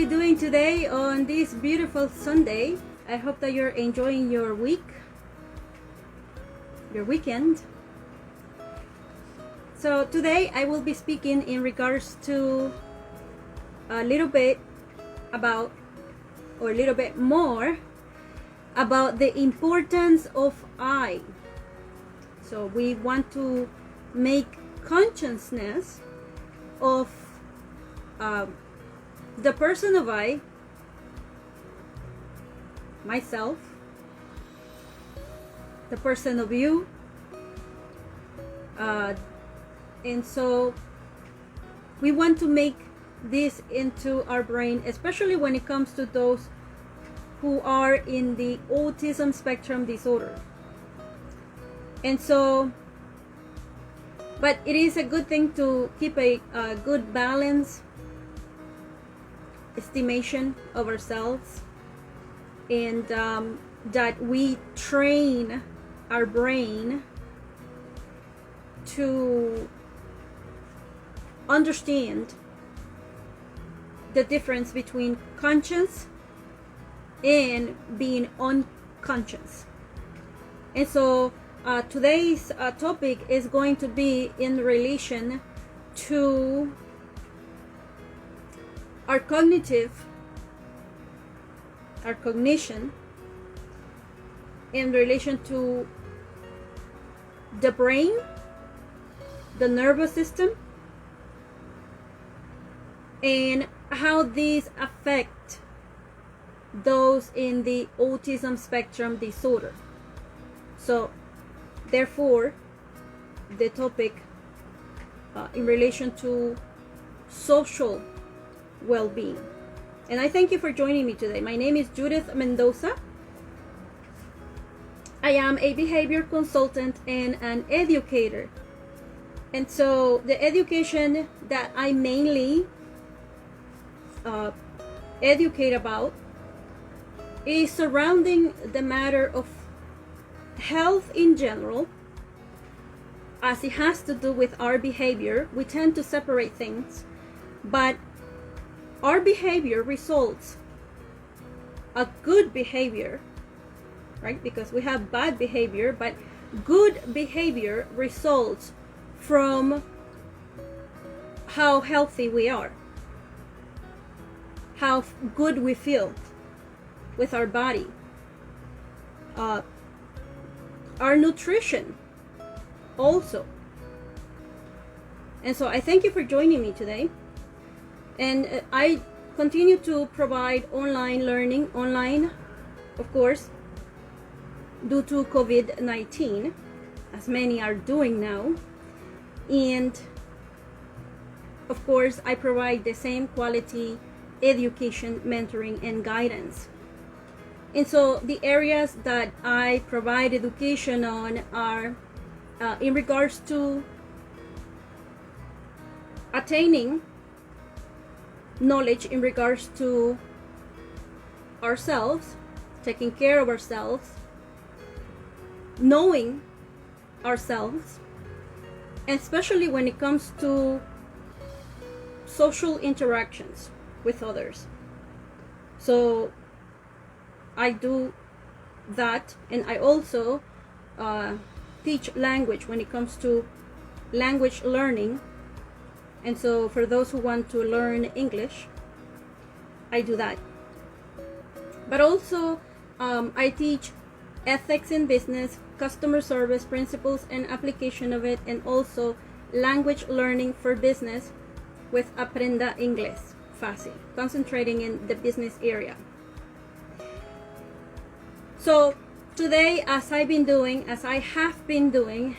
you doing today on this beautiful Sunday? I hope that you're enjoying your weekend. So today I will be speaking in regards to a little bit about, or a little bit more about the importance of I. So we want to make consciousness of the person of I, myself, the person of you, and so we want to make this into our brain, especially when it comes to those who are in the autism spectrum disorder. And so, but it is a good thing to keep a good balance, estimation of ourselves, and that we train our brain to understand the difference between conscious and being unconscious. And so today's topic is going to be in relation to our cognition, in relation to the brain, the nervous system, and how these affect those in the autism spectrum disorder. So therefore the topic in relation to social well-being. And I thank you for joining me today. My name is Judith Mendoza. I am a behavior consultant and an educator. And so the education that I mainly educate about is surrounding the matter of health in general, as it has to do with our behavior. We tend to separate things, but our behavior results a good behavior, right? Because we have bad behavior, but good behavior results from how healthy we are, how good we feel with our body, our nutrition also. And so I thank you for joining me today. And I continue to provide online learning, of course, due to COVID-19, as many are doing now. And of course, I provide the same quality education, mentoring, and guidance. And so the areas that I provide education on are in regards to attaining knowledge in regards to ourselves, taking care of ourselves, knowing ourselves, and especially when it comes to social interactions with others. So I do that, and I also teach language when it comes to language learning. And so for those who want to learn English, I do that. But also I teach ethics in business, customer service principles and application of it, and also language learning for business with Aprenda Inglés Fácil, concentrating in the business area. So today, as I have been doing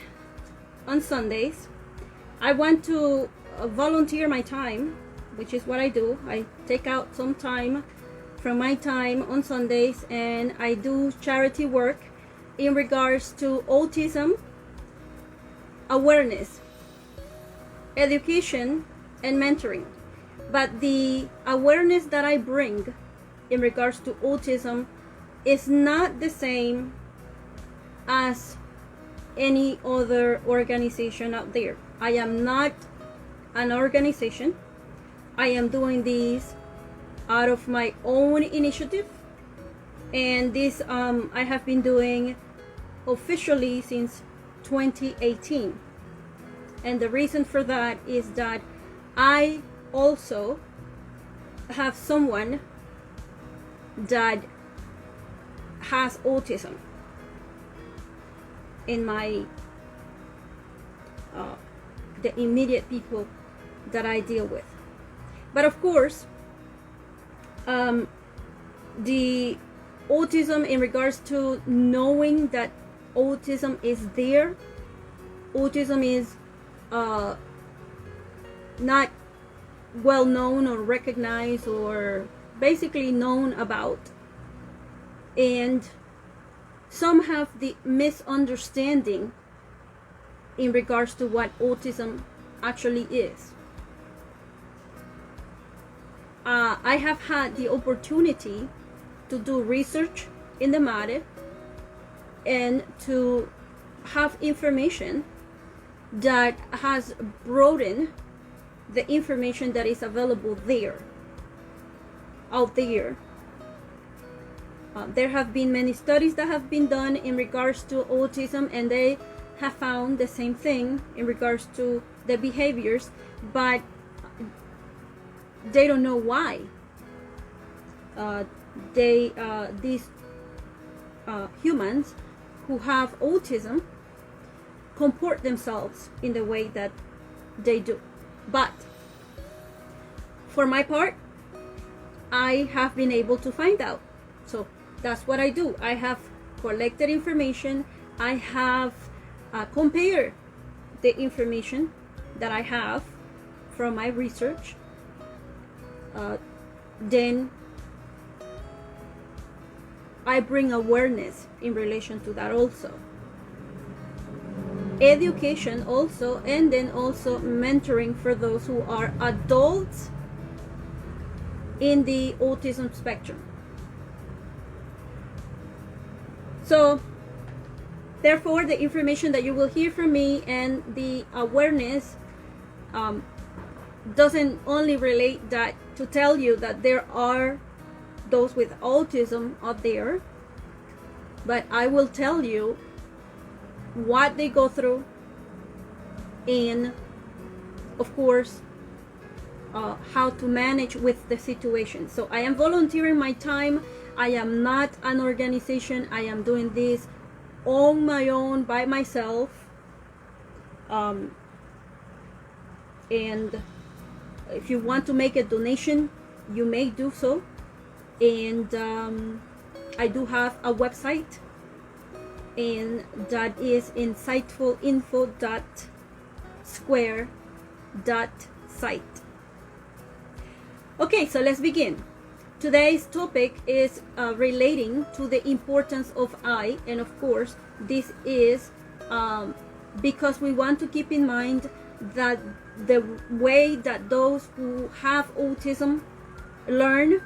on Sundays, I want to volunteer my time, which is what I do. I take out some time from my time on Sundays, and I do charity work in regards to autism awareness, education, and mentoring. But the awareness that I bring in regards to autism is not the same as any other organization out there. I am not an organization. I am doing these out of my own initiative, and this I have been doing officially since 2018. And the reason for that is that I also have someone that has autism in my the immediate people that I deal with. But of course, the autism, in regards to knowing that autism is there, autism is not well known or recognized or basically known about, and some have the misunderstanding in regards to what autism actually is. I have had the opportunity to do research in the matter and to have information that has broadened the information that is available out there. There have been many studies that have been done in regards to autism, and they have found the same thing in regards to the behaviors, but they don't know why these humans who have autism comport themselves in the way that they do. But for my part, I have been able to find out. So that's what I do. I have collected information. I have compared the information that I have from my research. Then I bring awareness in relation to that also. Education also, and then also mentoring for those who are adults in the autism spectrum. So therefore, the information that you will hear from me and the awareness doesn't only relate that to tell you that there are those with autism out there, but I will tell you what they go through, and of course how to manage with the situation. So I am volunteering my time. I am not an organization. I am doing this on my own, by myself, and if you want to make a donation, you may do so. And I do have a website, and that is insightfulinfo.square.site. Okay, so let's begin. Today's topic is relating to the importance of I, and of course this is because we want to keep in mind that the way that those who have autism learn,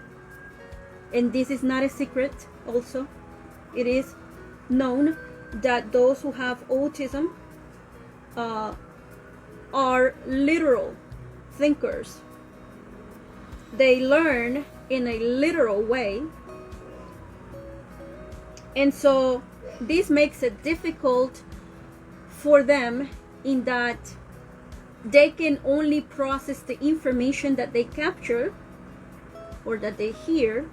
and this is not a secret also, it is known that those who have autism are literal thinkers. They learn in a literal way, and so this makes it difficult for them in that they can only process the information that they capture or that they hear,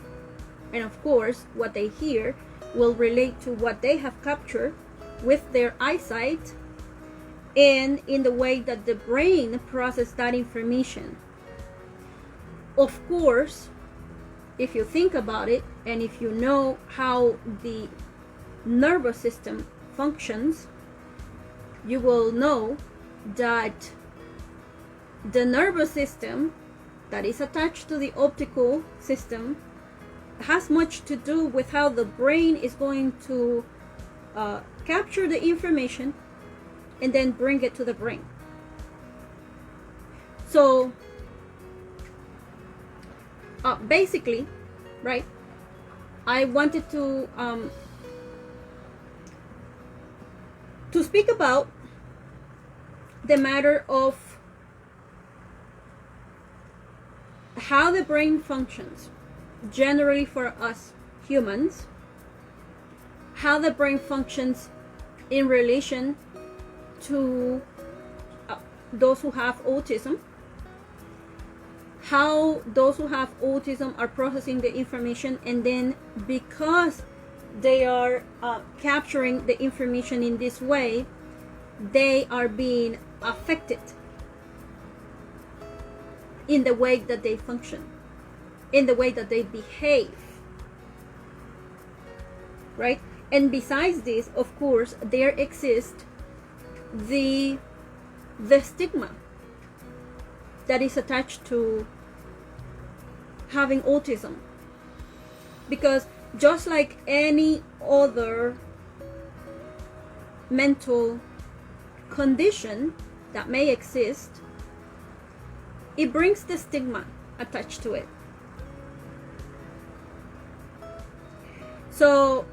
and of course what they hear will relate to what they have captured with their eyesight and in the way that the brain processes that information. Of course, if you think about it, and if you know how the nervous system functions, you will know that the nervous system that is attached to the optical system has much to do with how the brain is going to capture the information and then bring it to the brain. So basically, right, I wanted to speak about the matter of how the brain functions generally for us humans, how the brain functions in relation to those who have autism, how those who have autism are processing the information, and then because they are capturing the information in this way, they are being affected in the way that they function, in the way that they behave, right? And besides this, of course, there exists the stigma that is attached to having autism, because just like any other mental condition that may exist, it brings the stigma attached to it. So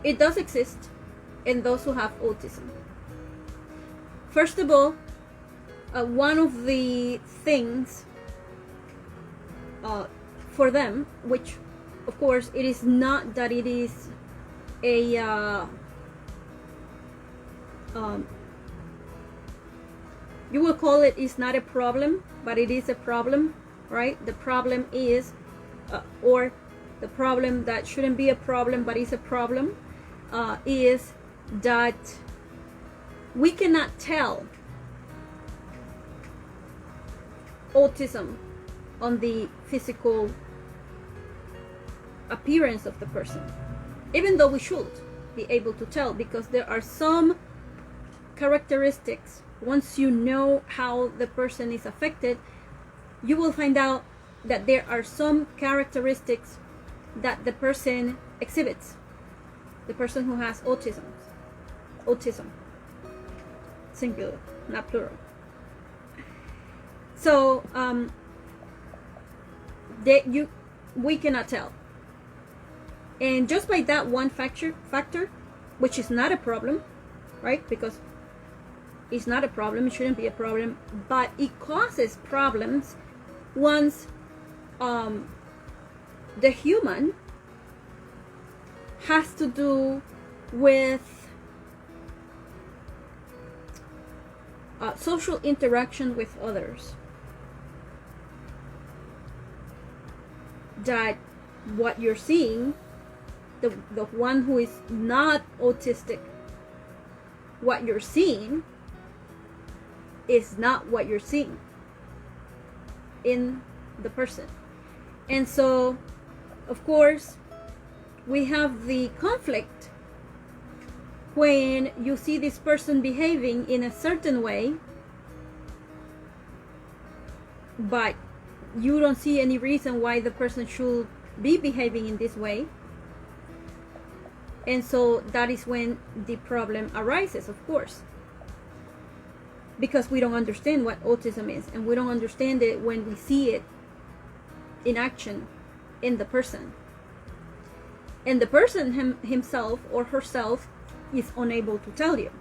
it does exist in those who have autism. First of all, one of the things for them, which of course it is not that it is a you will call it is not a problem, but it is a problem, right? The problem is or the problem that shouldn't be a problem but is a problem, is that we cannot tell autism on the physical appearance of the person, even though we should be able to tell, because there are some characteristics. Once you know how the person is affected, you will find out that there are some characteristics that the person exhibits, the person who has autism, singular, not plural. So we cannot tell, and just by that one factor, which is not a problem, right? Because it's not a problem, it shouldn't be a problem, but it causes problems once the human has to do with social interaction with others. That what you're seeing, the one who is not autistic, what you're seeing is not what you're seeing in the person. And so, of course, we have the conflict when you see this person behaving in a certain way, but you don't see any reason why the person should be behaving in this way. And so that is when the problem arises, of course, because we don't understand what autism is, and we don't understand it when we see it in action in the person, and the person himself or herself is unable to tell you.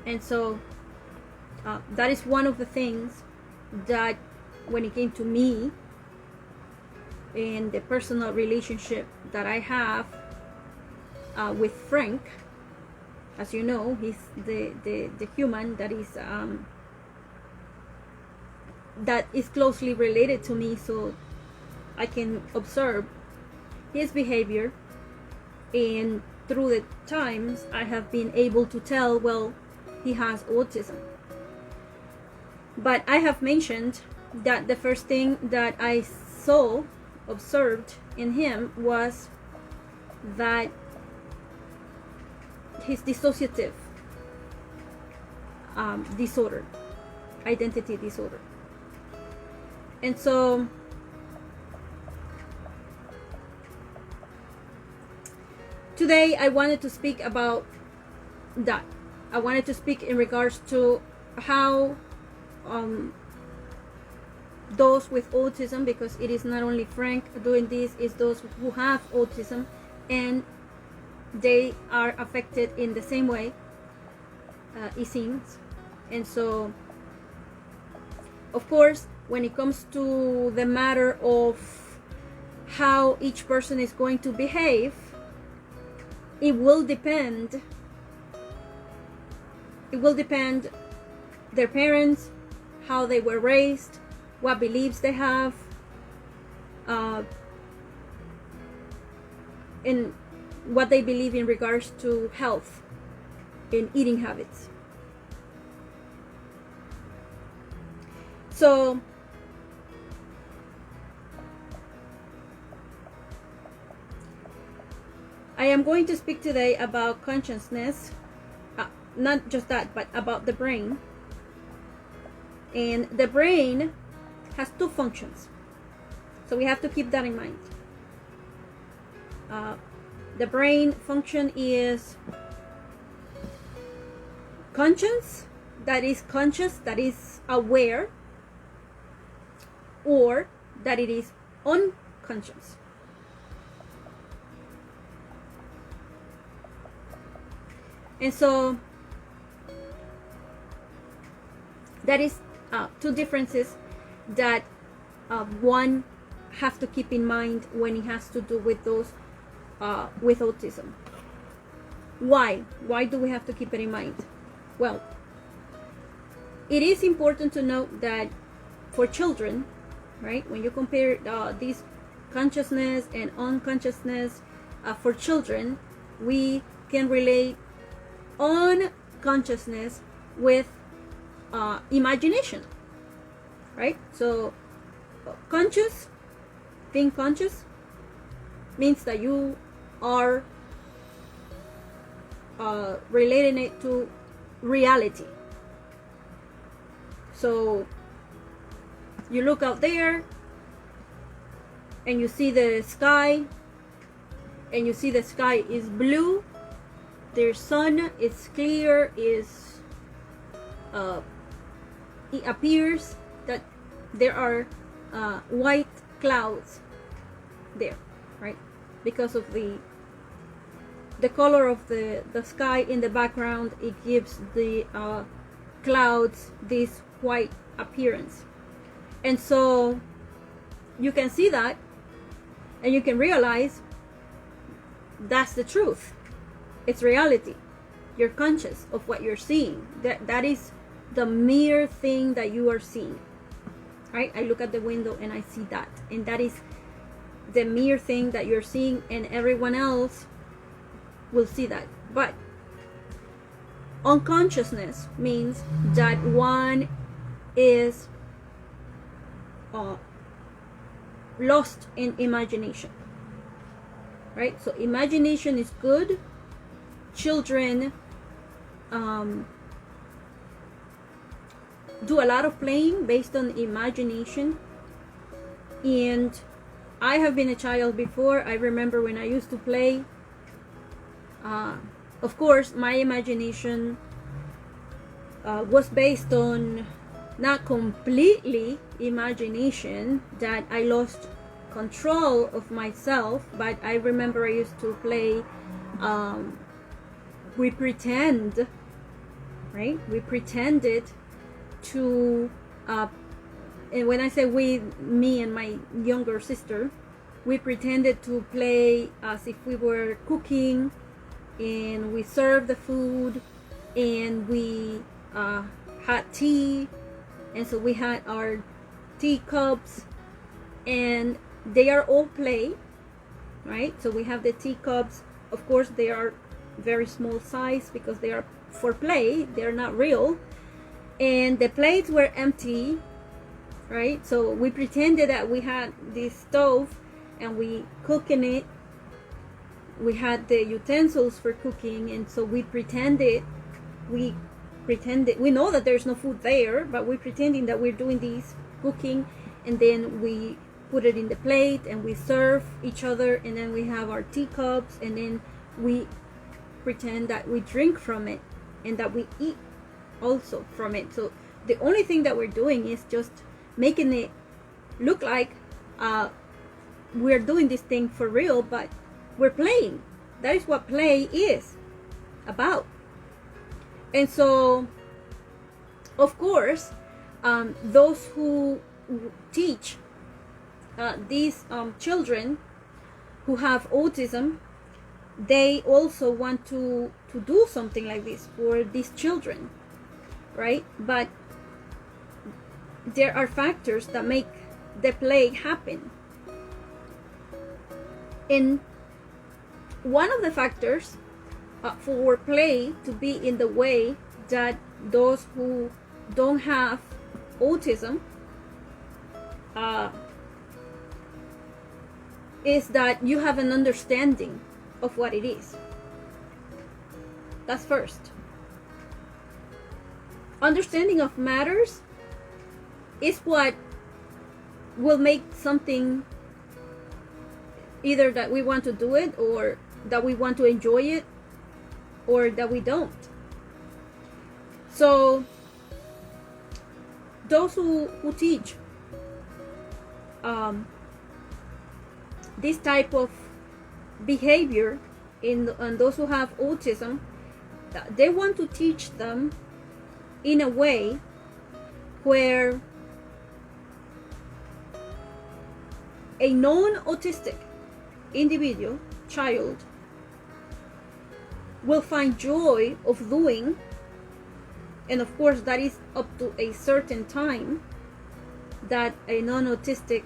And so that is one of the things that, when it came to me and the personal relationship that I have with Frank, as you know, he's the human that is closely related to me, so I can observe his behavior, and through the times I have been able to tell, well, he has autism. But I have mentioned that the first thing that I observed in him was that his dissociative disorder, identity disorder. And so today I wanted to speak about that. I wanted to speak in regards to how those with autism, because it is not only Frank doing this, it's those who have autism and they are affected in the same way, it seems. And so Of course, when it comes to the matter of how each person is going to behave, it will depend their parents, how they were raised, what beliefs they have, and what they believe in regards to health and eating habits. So I am going to speak today about consciousness, not just that, but about the brain. And the brain has two functions, so we have to keep that in mind. The brain function is conscious, that is aware, or that it is unconscious. And so that is two differences that one have to keep in mind when it has to do with those with autism. Why do we have to keep it in mind? Well, it is important to note that for children, right, when you compare this consciousness and unconsciousness, for children, we can relate unconsciousness with imagination, right? So being conscious means that you are relating it to reality. So you look out there and you see the sky, and you see the sky is blue, their sun is clear, it appears that there are white clouds there, right? Because of the color of the sky in the background, it gives the clouds this white appearance. And so you can see that, and you can realize that's the truth. It's reality. You're conscious of what you're seeing. That is the mere thing that you are seeing, right? I look at the window and I see that, and that is the mere thing that you're seeing, and everyone else will see that. But unconsciousness means that one is lost in imagination, right? So imagination is good. Children do a lot of playing based on imagination, and I have been a child before. I remember when I used to play, of course my imagination was based on not completely imagination, that I lost control of myself, but I remember I used to play, we pretend, right? We pretended to, and when I say we, me and my younger sister, we pretended to play as if we were cooking, and we served the food, and we had tea, and so we had our teacups, and they are all play, right? So we have the teacups. Of course, they are very small size because they are for play, they're not real, and the plates were empty, right? So we pretended that we had this stove and we cook in it. We had the utensils for cooking, and so we pretended, we know that there's no food there, but we're pretending that we're doing this cooking, and then we put it in the plate and we serve each other, and then we have our teacups, and then we pretend that we drink from it and that we eat also from it. So the only thing that we're doing is just making it look like we're doing this thing for real, but we're playing. That is what play is about. And so, of course, those who teach these children who have autism, they also want to do something like this for these children, right? But there are factors that make the play happen. And one of the factors for play to be in the way that those who don't have autism is that you have an understanding of what it is. That's first. Understanding of matters is what will make something either that we want to do it, or that we want to enjoy it, or that we don't. So those who teach this type of behavior in those who have autism, they want to teach them in a way where a non-autistic individual, child, will find joy of doing, and of course that is up to a certain time that a non-autistic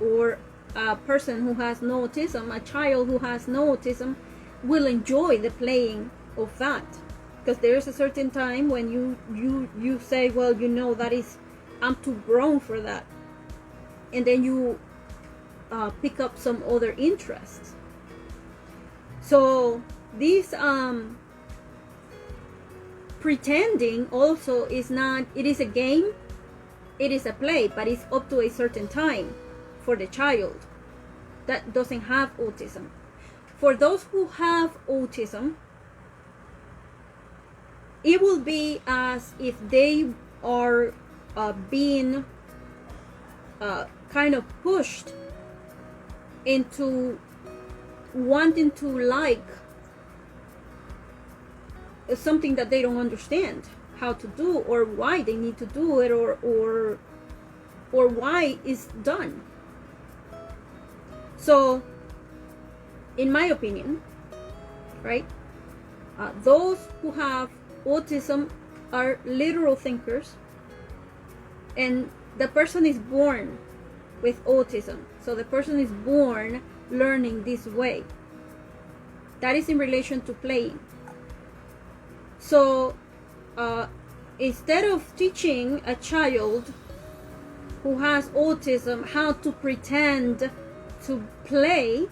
or a person who has no autism, a child who has no autism, will enjoy the playing of that, because there is a certain time when you say, well, you know, that is, I'm too grown for that, and then you pick up some other interests. So this pretending also is not, it is a game, it is a play, but it's up to a certain time for the child that doesn't have autism. For those who have autism, it will be as if they are being kind of pushed into wanting to like something that they don't understand how to do, or why they need to do it, or why it's done. So in my opinion, right, those who have autism are literal thinkers, and the person is born with autism, so the person is born learning this way. That is in relation to playing. So instead of teaching a child who has autism how to pretend to play,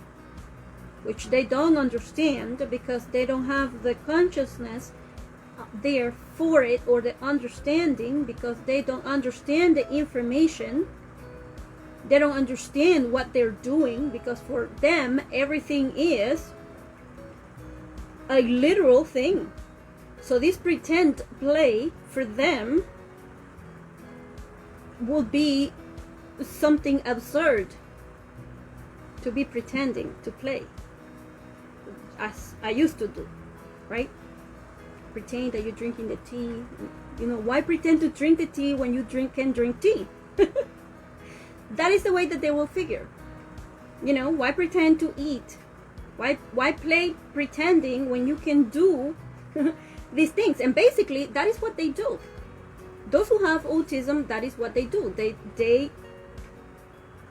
which they don't understand because they don't have the consciousness there for it, or the understanding, because they don't understand the information, they don't understand what they're doing, because for them everything is a literal thing. So this pretend play for them will be something absurd, to be pretending to play, as I used to do, right? Pretend that you're drinking the tea. You know, why pretend to drink the tea when you can drink tea? That is the way that they will figure. You know, why pretend to eat? Why play pretending when you can do these things? And basically that is what they do. Those who have autism, that is what they do. They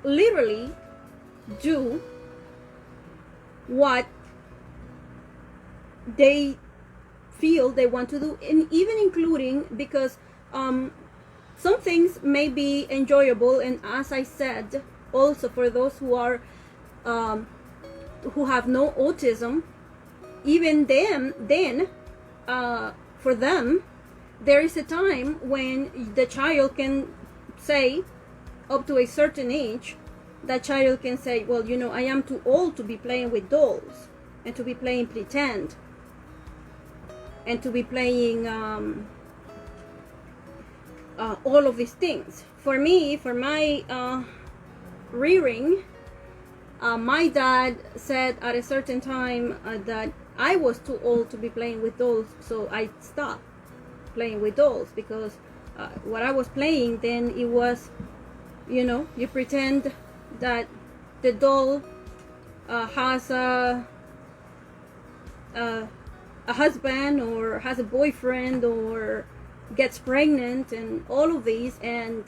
literally do what they feel they want to do, and even including, because some things may be enjoyable, and as I said, also for those who are who have no autism, even then for them there is a time when the child can say, up to a certain age, that child can say, well, you know, I am too old to be playing with dolls, and to be playing pretend, and to be playing all of these things. For me, for my rearing, my dad said at a certain time that I was too old to be playing with dolls, so I stopped playing with dolls, because what I was playing, then it was, you pretend that the doll has a husband or has a boyfriend or gets pregnant and all of these. And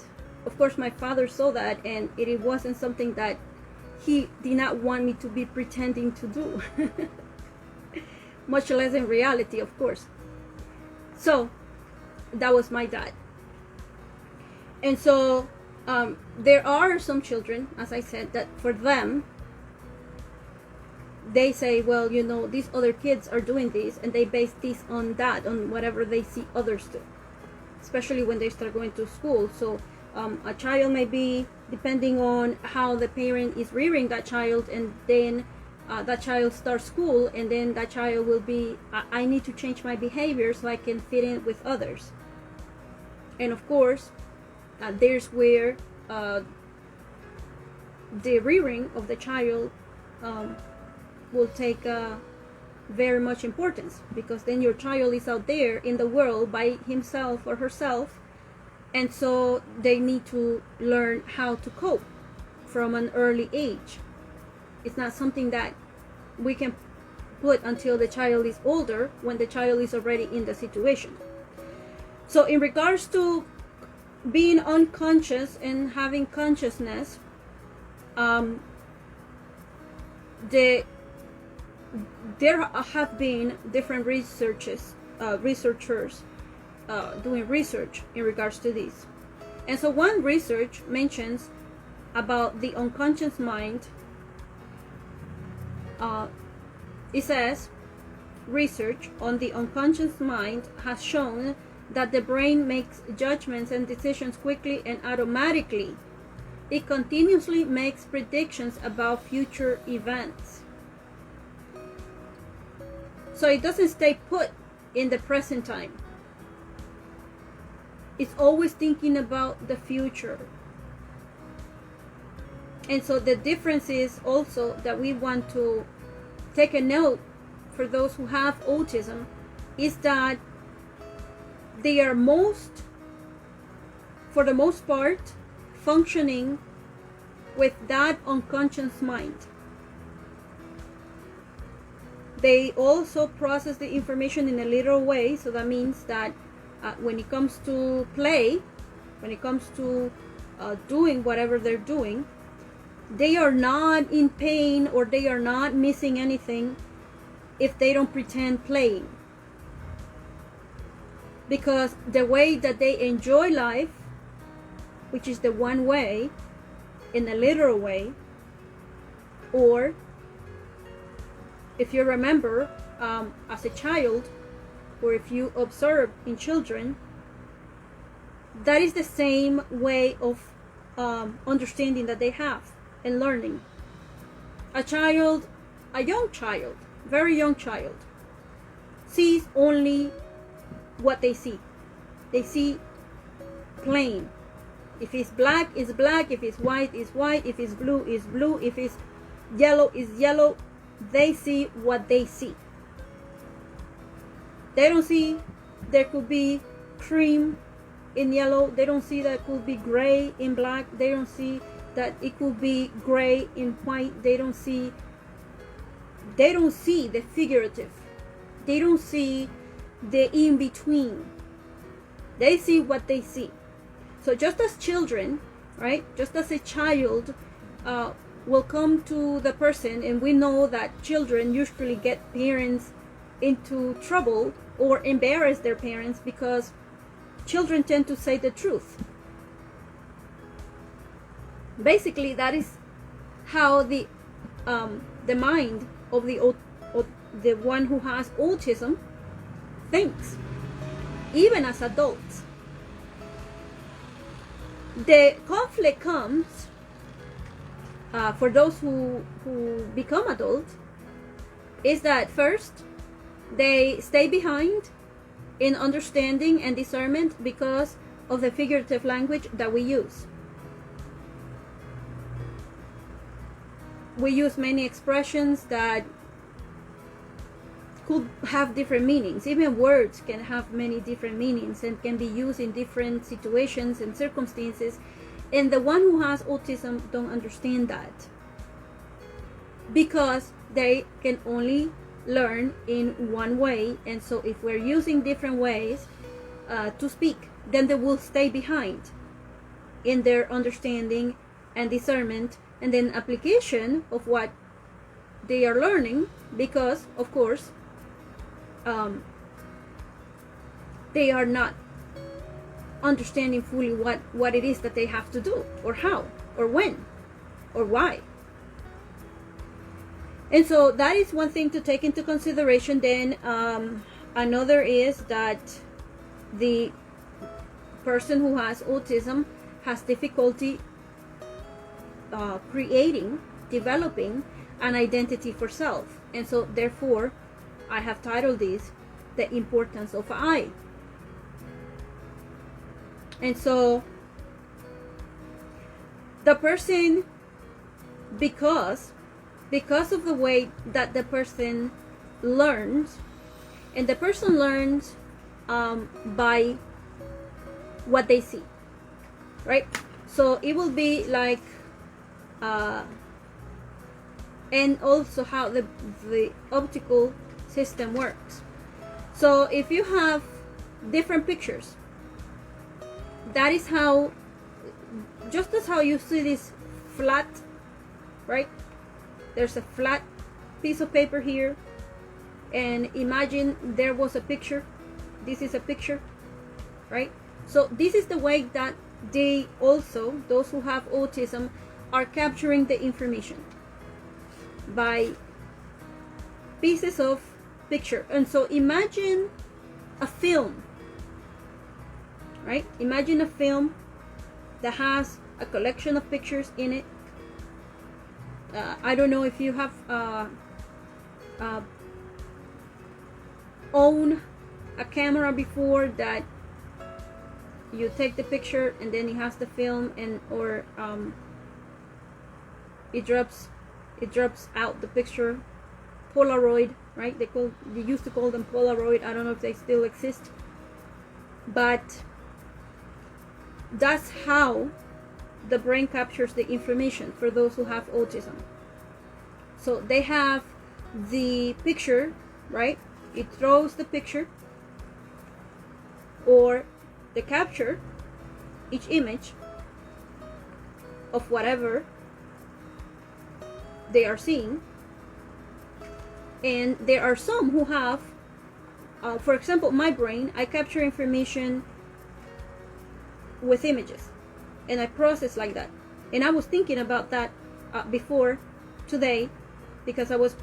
of course my father saw that, and it wasn't something that he did not want me to be pretending to do. Much less in reality, of course. So that was my dad. And so there are some children, as I said, that for them, they say, well, these other kids are doing this, and they base this on that, on whatever they see others do, especially when they start going to school. So a child may be, depending on how the parent is rearing that child, and then that child starts school, and then that child will be, I need to change my behavior so I can fit in with others. And of course, there's where the rearing of the child will take very much importance, because then your child is out there in the world by himself or herself, and so they need to learn how to cope from an early age. It's not something that we can put until the child is older, when the child is already in the situation. So in regards to being unconscious and having consciousness, there have been different researchers doing research in regards to this. And so one research mentions about the unconscious mind. It says, research on the unconscious mind has shown that the brain makes judgments and decisions quickly and automatically. It continuously makes predictions about future events. So it doesn't stay put in the present time. It's always thinking about the future. And so the difference is also that we want to take a note for those who have autism, is that they are for the most part, functioning with that unconscious mind. They also process the information in a literal way, so that means that when it comes to play, when it comes to doing whatever they're doing, they are not in pain or they are not missing anything if they don't pretend playing. Because the way that they enjoy life, which is the one way, in a literal way, or if you remember as a child, or if you observe in children, that is the same way of understanding that they have and learning. A young child, very young child, sees only what they see. They see plain. If it's black, it's black. If it's white, it's white. If it's blue, it's blue. If it's yellow, it's yellow. They see what they see. They don't see there could be cream in yellow. They don't see that it could be gray in black. They don't see that it could be gray in white. They don't see the figurative. They don't see the in-between. They see what they see. So just as children, right? Just as a child will come to the person, and we know that children usually get parents into trouble or embarrass their parents because children tend to say the truth. Basically, that is how the mind of the one who has autism thinks, even as adults. The conflict comes for those who become adults, is that first they stay behind in understanding and discernment because of the figurative language that we use. We use many expressions that could have different meanings. Even words can have many different meanings and can be used in different situations and circumstances. And the one who has autism don't understand that, because they can only learn in one way. And so if we're using different ways to speak, then they will stay behind in their understanding and discernment and then application of what they are learning, because of course they are not understanding fully what it is that they have to do, or how, or when, or why. And so that is one thing to take into consideration. Then another is that the person who has autism has difficulty developing an identity for self. And so therefore I have titled this The Importance of I. And so the person, because of the way that the person learns, and the person learns by what they see, right? So it will be like and also how the optical system works. So if you have different pictures, that is how, just as how you see this flat, right? There's a flat piece of paper here, and imagine there was a picture. This is a picture, right? So this is the way that they also, those who have autism, are capturing the information by pieces of picture. And so imagine a film, right? Imagine a film that has a collection of pictures in it. I don't know if you have owned a camera before, that you take the picture and then it has the film, and or it drops out the picture. Polaroid, right? They used to call them Polaroid. I don't know if they still exist, but that's how the brain captures the information for those who have autism. So they have the picture, right? It throws the picture, or they capture each image of whatever they are seeing. And there are some who have, for example, my brain, I capture information with images, and I process like that. And I was thinking about that before today, because I was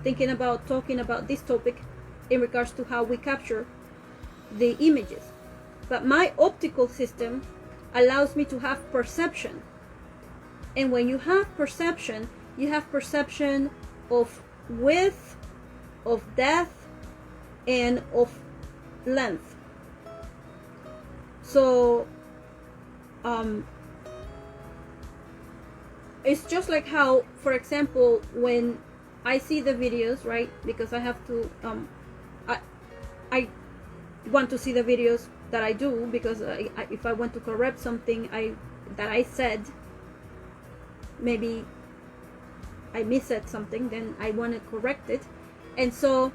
thinking about talking about this topic in regards to how we capture the images. But my optical system allows me to have perception. And when you have perception, you have perception of width, of depth, and of length. So it's just like how, for example, when I see the videos, right? Because I have to I want to see the videos that I do, because if I want to correct something that I said, maybe I missaid something, then I want to correct it. And so,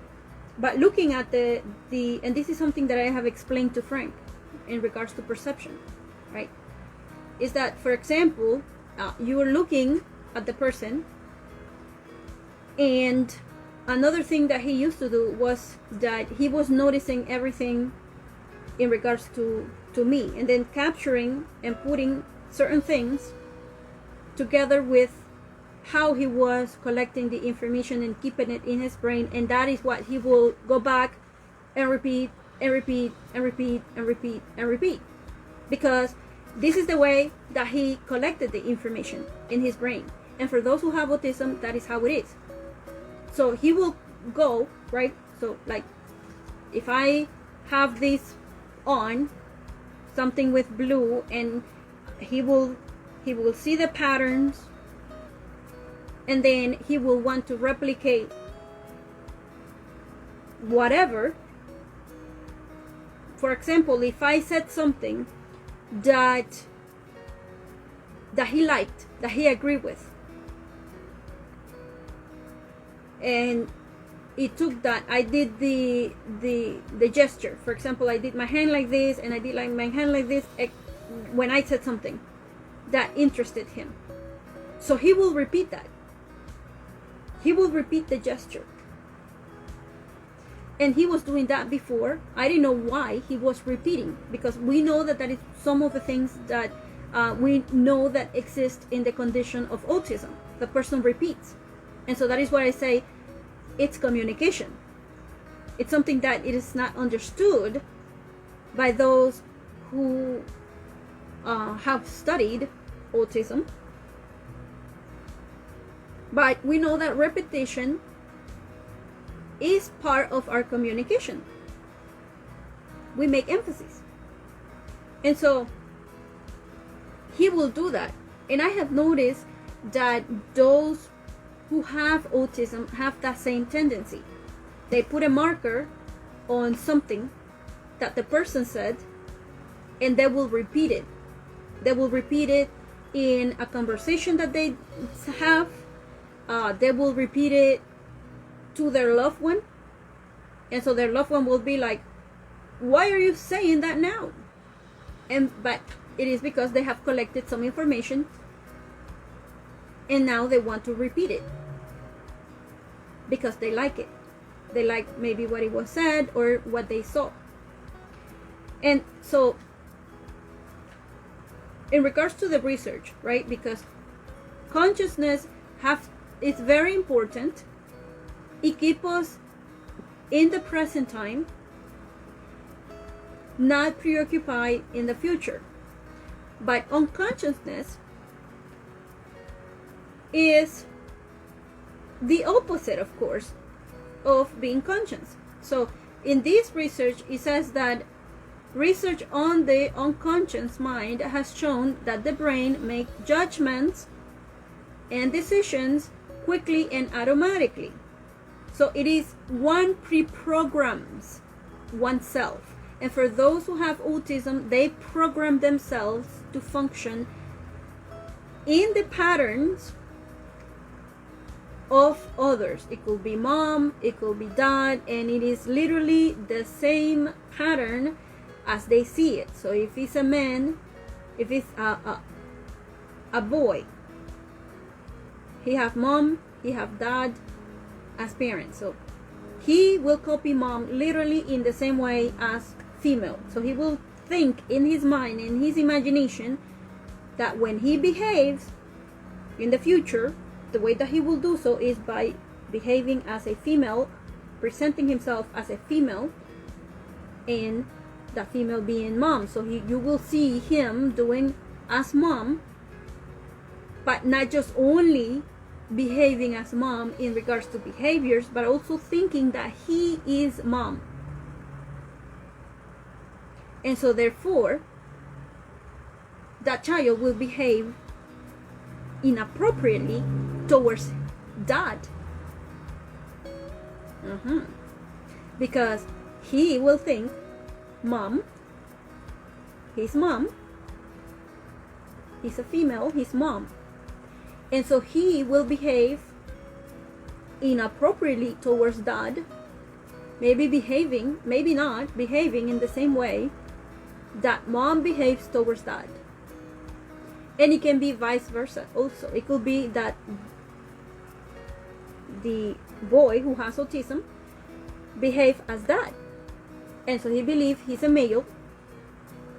but looking at the and this is something that I have explained to Frank in regards to perception, right? Is that, for example, you are looking at the person, and another thing that he used to do was that he was noticing everything in regards to me, and then capturing and putting certain things together with how he was collecting the information and keeping it in his brain. And that is what he will go back and repeat and repeat and repeat and repeat and repeat, because this is the way that he collected the information in his brain. And for those who have autism, that is how it is. So he will go, right? So like if I have this on, something with blue, and he will see the patterns, and then he will want to replicate whatever. For example, if I said something that he liked, that he agreed with, and it took that, I did the gesture. For example, I did my hand like this, and I did like my hand like this when I said something that interested him. So he will repeat that. He will repeat the gesture. And he was doing that before. I didn't know why he was repeating, because we know that is some of the things that we know that exist in the condition of autism. The person repeats. And so that is why I say it's communication. It's something that it is not understood by those who have studied autism. But we know that repetition is part of our communication. We make emphasis. And so he will do that. And I have noticed that those who have autism have that same tendency. They put a marker on something that the person said, and they will repeat it. They will repeat it in a conversation that they have. They will repeat it to their loved one, and so their loved one will be like, why are you saying that now? But it is because they have collected some information, and now they want to repeat it because they like it. They like maybe what it was said or what they saw. And so in regards to the research, right, because consciousness it's very important. It keeps us in the present time, not preoccupied in the future. But unconsciousness is the opposite, of course, of being conscious. So in this research, it says that research on the unconscious mind has shown that the brain makes judgments and decisions quickly and automatically. So it is one pre-programs oneself. And for those who have autism, they program themselves to function in the patterns of others. It could be mom, it could be dad, and it is literally the same pattern as they see it. So if it's a man, if it's a boy, he have mom, he have dad as parents. So he will copy mom literally in the same way as female. So he will think in his mind, in his imagination, that when he behaves in the future, the way that he will do so is by behaving as a female, presenting himself as a female, and the female being mom. So you will see him doing as mom, but not just only behaving as mom in regards to behaviors, but also thinking that he is mom. And so therefore, that child will behave inappropriately towards dad. Because he will think mom, he's mom, he's a female, he's mom. And so he will behave inappropriately towards dad, maybe behaving, maybe not behaving in the same way that mom behaves towards dad. And it can be vice versa also. It could be that the boy who has autism behave as dad, and so he believes he's a male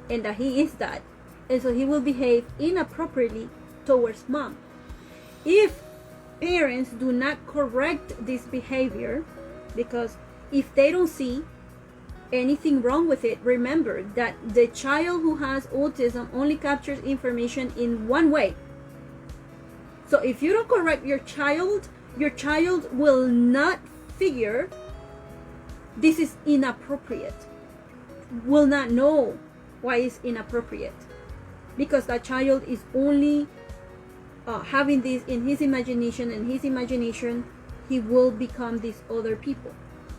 and that he is dad, and so he will behave inappropriately towards mom. If parents do not correct this behavior, because if they don't see anything wrong with it, remember that the child who has autism only captures information in one way. So if you don't correct your child will not figure this is inappropriate, will not know why it's inappropriate, because that child is only having this in his imagination, and his imagination he will become these other people,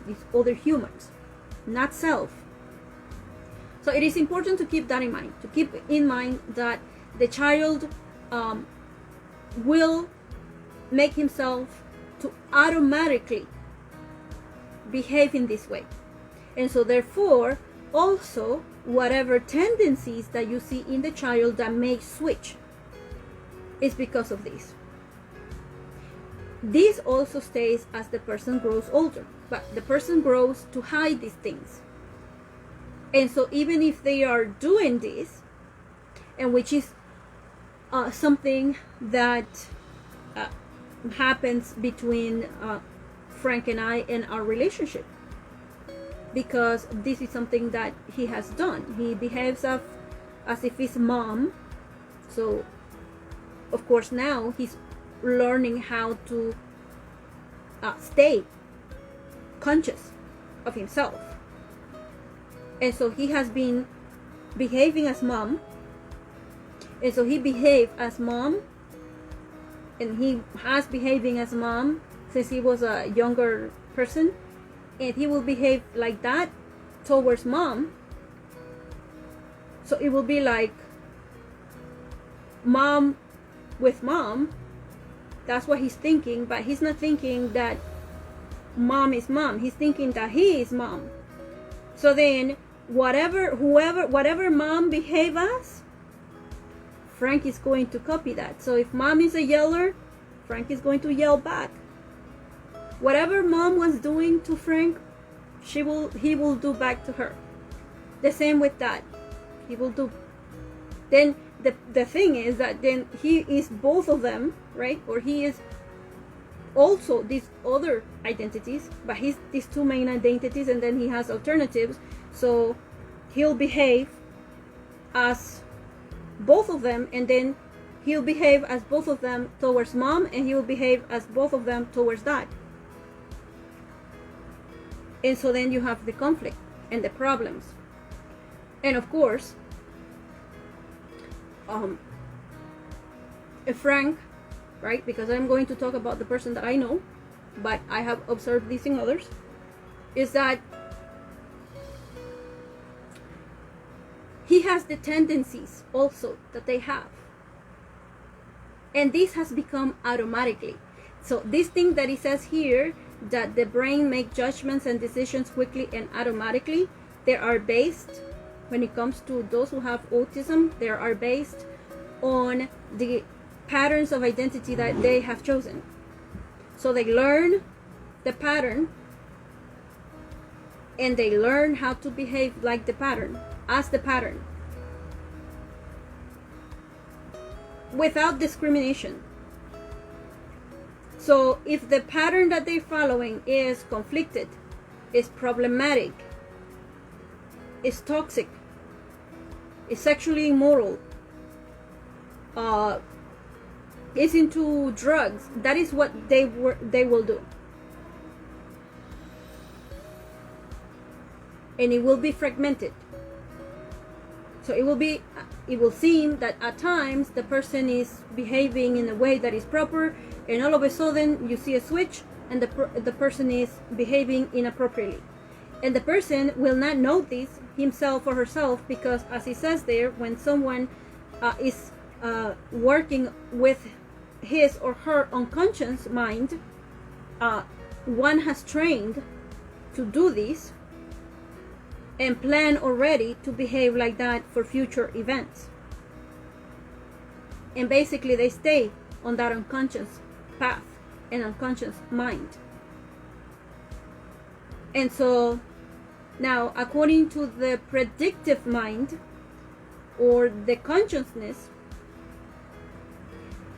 these other humans, not self. So it is important to keep that in mind, to keep in mind that the child will make himself to automatically behave in this way. And so therefore, also, whatever tendencies that you see in the child that may switch is because of this. This also stays as the person grows older, but the person grows to hide these things. And so even if they are doing this, and which is something that happens between Frank and I in our relationship, because this is something that he has done. He behaves as if he's mom. So of course now he's learning how to stay conscious of himself. And so he has been behaving as mom. And so he behaved as mom. And he has behaving as mom since he was a younger person. And he will behave like that towards mom. So it will be like mom with mom. That's what he's thinking. But he's not thinking that mom is mom. He's thinking that he is mom. So then whatever mom behave as, Frank is going to copy that. So if mom is a yeller, Frank is going to yell back. Whatever mom was doing to Frank, he will do back to her. The same with that. He will do. Then the thing is that then he is both of them, right? Or he is also these other identities, but he's these two main identities, and then he has alternatives. So he'll behave as both of them, and then he'll behave as both of them towards mom, and he'll behave as both of them towards dad. And so then you have the conflict and the problems. And of course, Frank, right, because I'm going to talk about the person that I know, but I have observed this in others, is that he has the tendencies also that they have. And this has become automatically. So this thing that he says here, that the brain makes judgments and decisions quickly and automatically, they are based, when it comes to those who have autism, they are based on the patterns of identity that they have chosen. So they learn the pattern, and they learn how to behave like the pattern, as the pattern, without discrimination. So if the pattern that they're following is conflicted, is problematic, is toxic, is sexually immoral, is into drugs, that is what they will do. And it will be fragmented. So it will seem that at times the person is behaving in a way that is proper, and all of a sudden you see a switch, and the person is behaving inappropriately. And the person will not notice himself or herself, because as he says there, when someone is working with his or her unconscious mind, one has trained to do this and plan already to behave like that for future events. And basically they stay on that unconscious path and unconscious mind. And so now, according to the predictive mind, or the consciousness,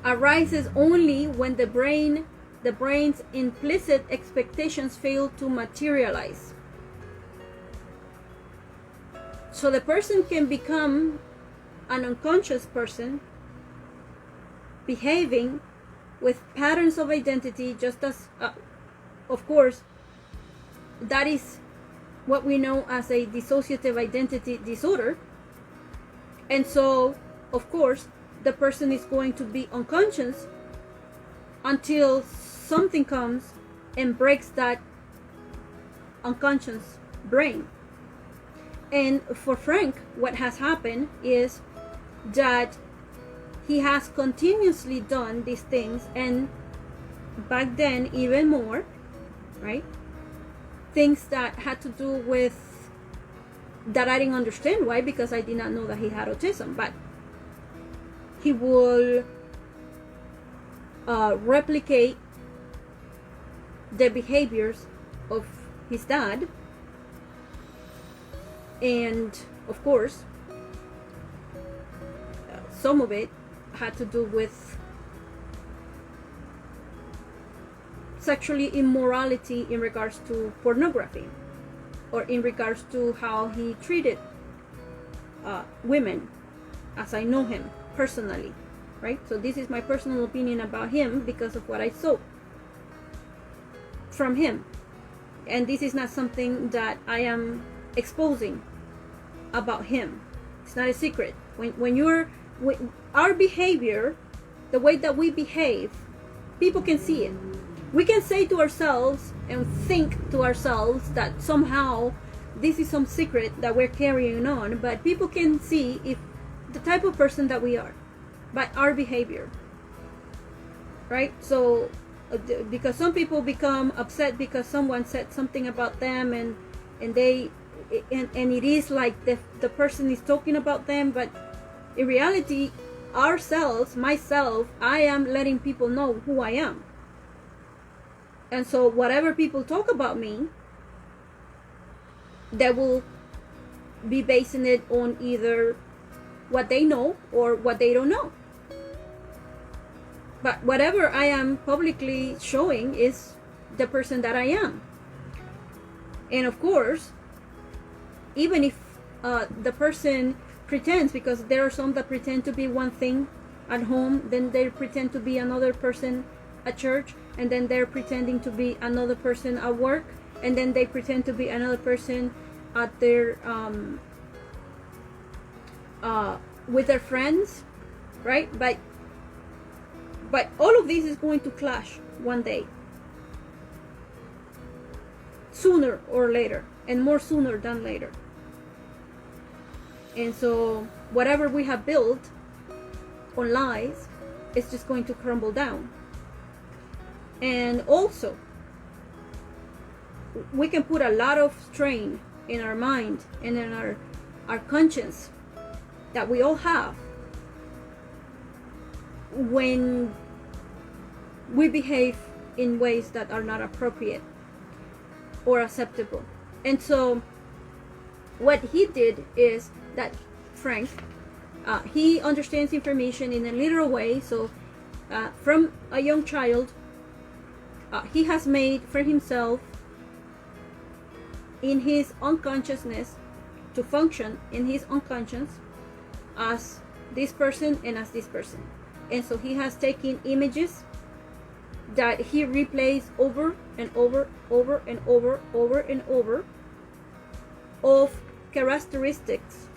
arises only when the brain's implicit expectations fail to materialize. So the person can become an unconscious person, behaving with patterns of identity, just as, of course, that is what we know as a dissociative identity disorder. And so, of course, the person is going to be unconscious until something comes and breaks that unconscious brain. And for Frank, what has happened is that he has continuously done these things, and back then even more, right? Things that had to do with that I didn't understand. Why? Because I did not know that he had autism. But he will replicate the behaviors of his dad, and of course some of it had to do with sexually immorality in regards to pornography, or in regards to how he treated women, as I know him personally, right? So this is my personal opinion about him because of what I saw from him, and this is not something that I am exposing about him. It's not a secret. When our behavior, the way that we behave, people can see it. We can say to ourselves and think to ourselves that somehow this is some secret that we're carrying on, but people can see if the type of person that we are by our behavior, right? So because some people become upset because someone said something about them, and it is like the person is talking about them, but in reality, myself, I am letting people know who I am. And so whatever people talk about me, they will be basing it on either what they know or what they don't know. But whatever I am publicly showing is the person that I am. And of course, even if the person pretends, because there are some that pretend to be one thing at home, then they pretend to be another person at church, and then they're pretending to be another person at work, and then they pretend to be another person at their with their friends, right? But all of this is going to clash one day, sooner or later, and more sooner than later. And so whatever we have built on lies is just going to crumble down. And also, we can put a lot of strain in our mind and in our conscience that we all have when we behave in ways that are not appropriate or acceptable. And so what he did is that Frank, he understands information in a literal way. So from a young child, he has made for himself in his unconsciousness to function in his unconscious as this person and as this person. And so he has taken images that he replays over and over and over of characteristics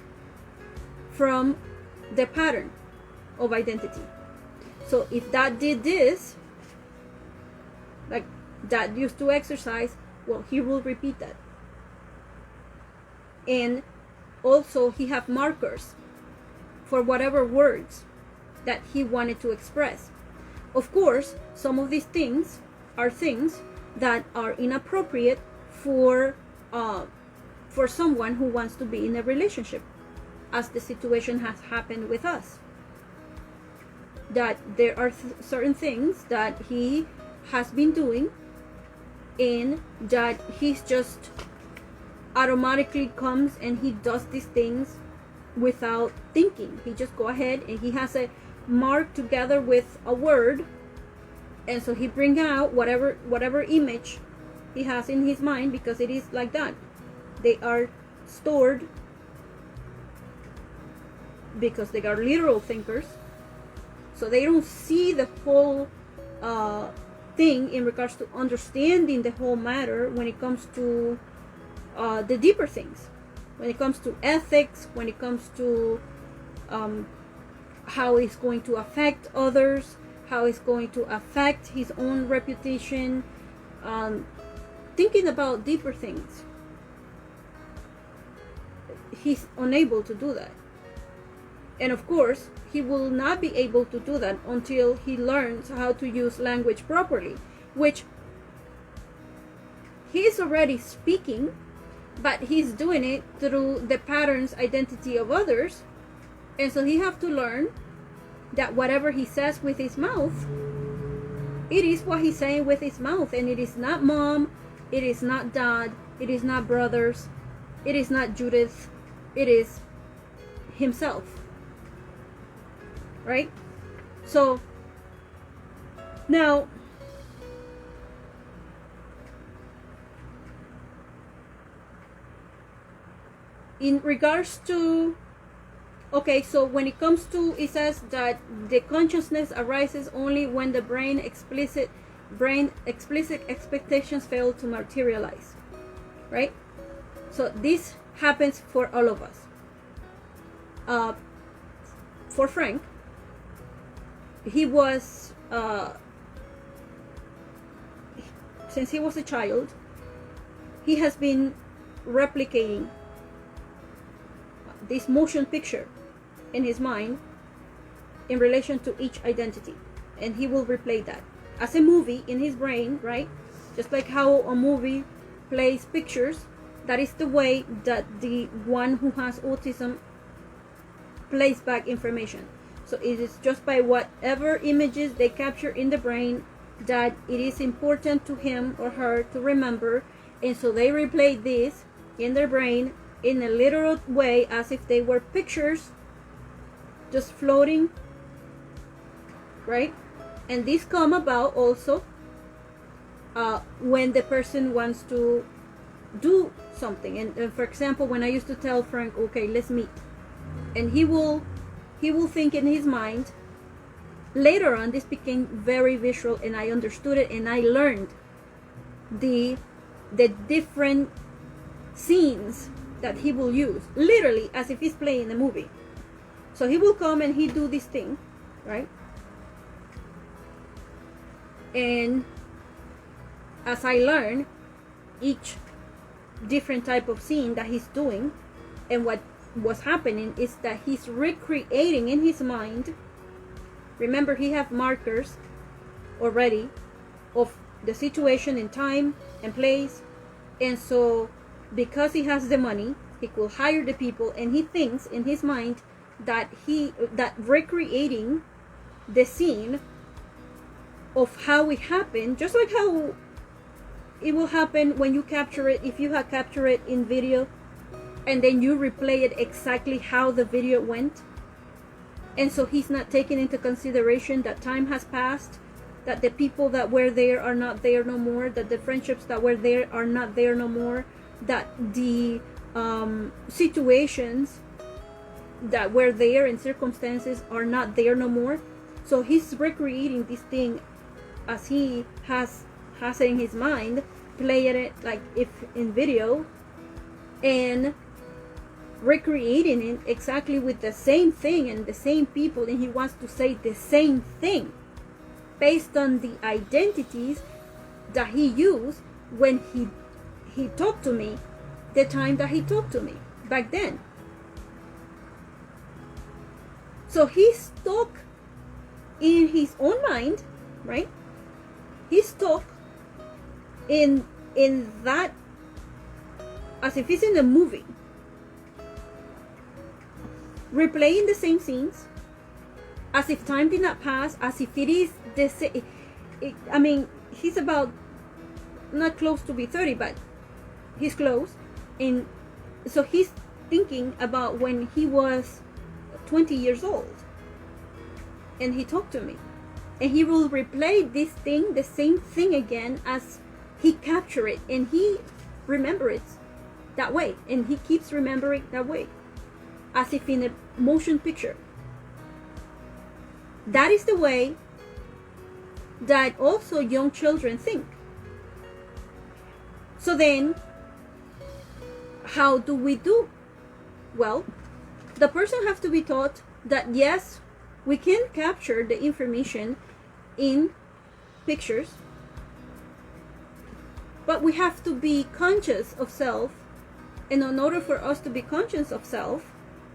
from the pattern of identity. So if that did this, like that used to exercise, well, he will repeat that. And also he have markers for whatever words that he wanted to express. Of course, some of these things are things that are inappropriate for someone who wants to be in a relationship, as the situation has happened with us. That there are certain things that he has been doing, and that he's just automatically comes and he does these things without thinking. He just go ahead and he has a mark together with a word, and so he bring out whatever image he has in his mind, because it is like that. They are stored because they are literal thinkers, so they don't see the whole thing in regards to understanding the whole matter when it comes to the deeper things, when it comes to ethics, when it comes to how it's going to affect others, how it's going to affect his own reputation, thinking about deeper things, he's unable to do that. And of course, he will not be able to do that until he learns how to use language properly, which he's already speaking, but he's doing it through the patterns identity of others. And so he have to learn that whatever he says with his mouth, it is what he's saying with his mouth. And it is not mom, it is not dad, it is not brothers, it is not Judith, it is himself. Right? So now, in regards to, okay, so when it comes to, it says that the consciousness arises only when the brain explicit expectations fail to materialize, right? So this happens for all of us. For Frank, he was since he was a child, he has been replicating this motion picture in his mind in relation to each identity, and he will replay that as a movie in his brain, right? Just like how a movie plays pictures, that is the way that the one who has autism plays back information. So it is just by whatever images they capture in the brain that it is important to him or her to remember, and so they replay this in their brain in a literal way, as if they were pictures just floating, right? And these come about also when the person wants to do something. And for example, when I used to tell Frank, okay, let's meet, and he will think in his mind. Later on, this became very visual, and I understood it, and I learned the different scenes that he will use, literally as if he's playing a movie. So he will come and he do this thing, right? And as I learn each different type of scene that he's doing, and what was happening is that he's recreating in his mind. Remember, he have markers already of the situation in time and place, and so because he has the money, he could hire the people, and he thinks in his mind that recreating the scene of how it happened, just like how it will happen when you capture it, if you have captured it in video and then you replay it exactly how the video went. And so he's not taking into consideration that time has passed, that the people that were there are not there no more, that the friendships that were there are not there no more, that the situations that were there and circumstances are not there no more. So he's recreating this thing as he has it in his mind, playing it like if in video, and recreating it exactly with the same thing and the same people, and he wants to say the same thing based on the identities that he used when he talked to me, the time that he talked to me back then. So he's stuck in his own mind, right? He's stuck in that, as if he's in a movie, replaying the same scenes, as if time did not pass, as if it is the same. I mean, he's about not close to be 30, but he's close. And so he's thinking about when he was 20 years old and he talked to me, and he will replay this thing, the same thing again, as he captured it, and he remembers it that way, and he keeps remembering that way, as if in a motion picture. That is the way that also young children think. So then, how do we do? Well, the person has to be taught that yes, we can capture the information in pictures, But we have to be conscious of self, and in order for us to be conscious of self,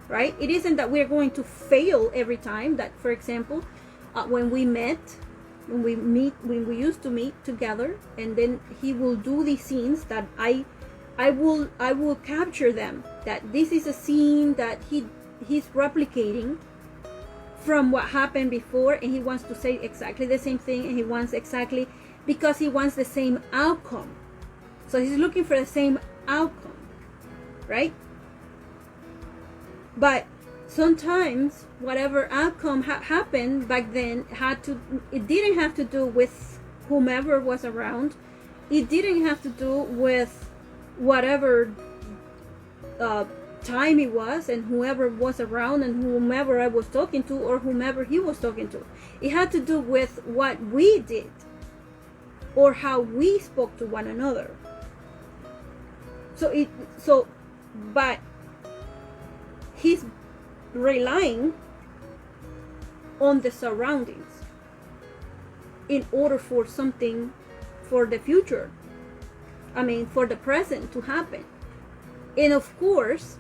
right, it isn't that we're going to fail every time. That, for example, when we used to meet together, and then he will do these scenes that I will capture them, that this is a scene that he's replicating from what happened before, and he wants to say exactly the same thing, and he wants exactly, because he wants the same outcome. So he's looking for the same outcome, right? But sometimes whatever outcome happened back then it didn't have to do with whomever was around. It didn't have to do with whatever time it was, and whoever was around, and whomever I was talking to, or whomever he was talking to. It had to do with what we did, or how we spoke to one another. But he's relying on the surroundings in order for something for the future, for the present to happen. And of course,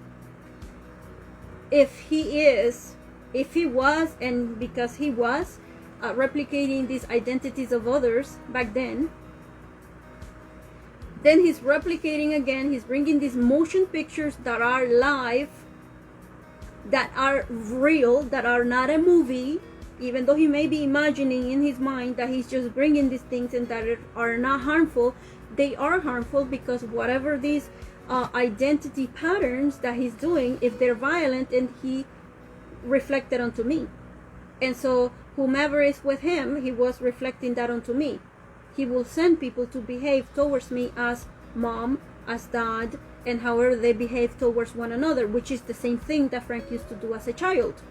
if he was, and because he was replicating these identities of others back then he's replicating again. He's bringing these motion pictures that are live, that are real, that are not a movie, even though he may be imagining in his mind that he's just bringing these things and that are not harmful. They are harmful, because whatever these identity patterns that he's doing, if they're violent, and he reflected onto me. And so whomever is with him, he was reflecting that onto me. He will send people to behave towards me as mom, as dad, and however they behave towards one another, which is the same thing that Frank used to do as a child.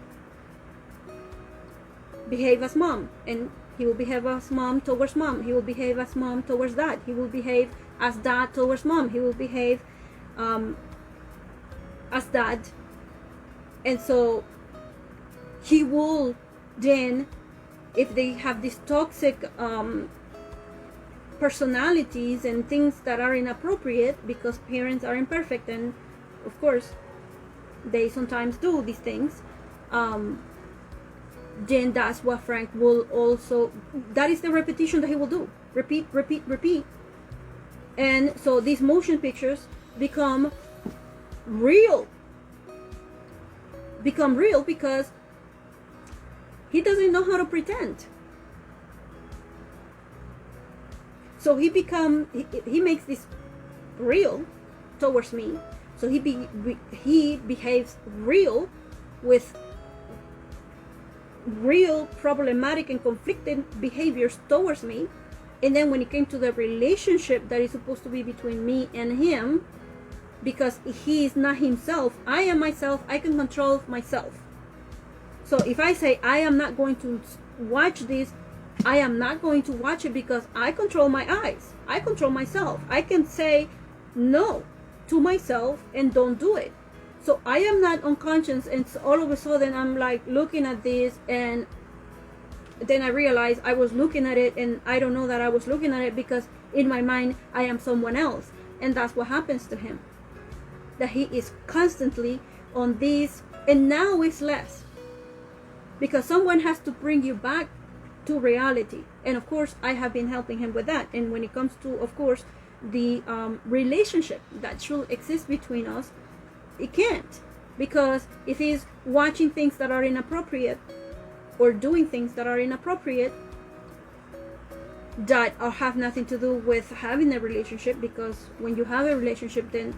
Behave as mom, and he will behave as mom towards mom. He will behave as mom towards dad. He will behave as dad towards mom. He will behave as dad. And so he will then, if they have these toxic personalities and things that are inappropriate, because parents are imperfect, and of course they sometimes do these things, then that's what Frank will also, that is the repetition that he will do. Repeat, repeat, repeat. And so these motion pictures become real because he doesn't know how to pretend. So he makes this real towards me. So he behaves real with real problematic and conflicted behaviors towards me. And then when it came to the relationship that is supposed to be between me and him, because he is not himself, I am myself, I can control myself. So if I say I am not going to watch this, I am not going to watch it, because I control my eyes. I control myself. I can say no to myself and don't do it. So I am not unconscious, and so all of a sudden I'm like looking at this, and then I realize I was looking at it, and I don't know that I was looking at it, because in my mind I am someone else. And that's what happens to him. That he is constantly on this, and now it's less, because someone has to bring you back to reality. And of course I have been helping him with that. And when it comes to, of course, the relationship that should exist between us, it can't, because if he's watching things that are inappropriate or doing things that are inappropriate that have nothing to do with having a relationship, because when you have a relationship, then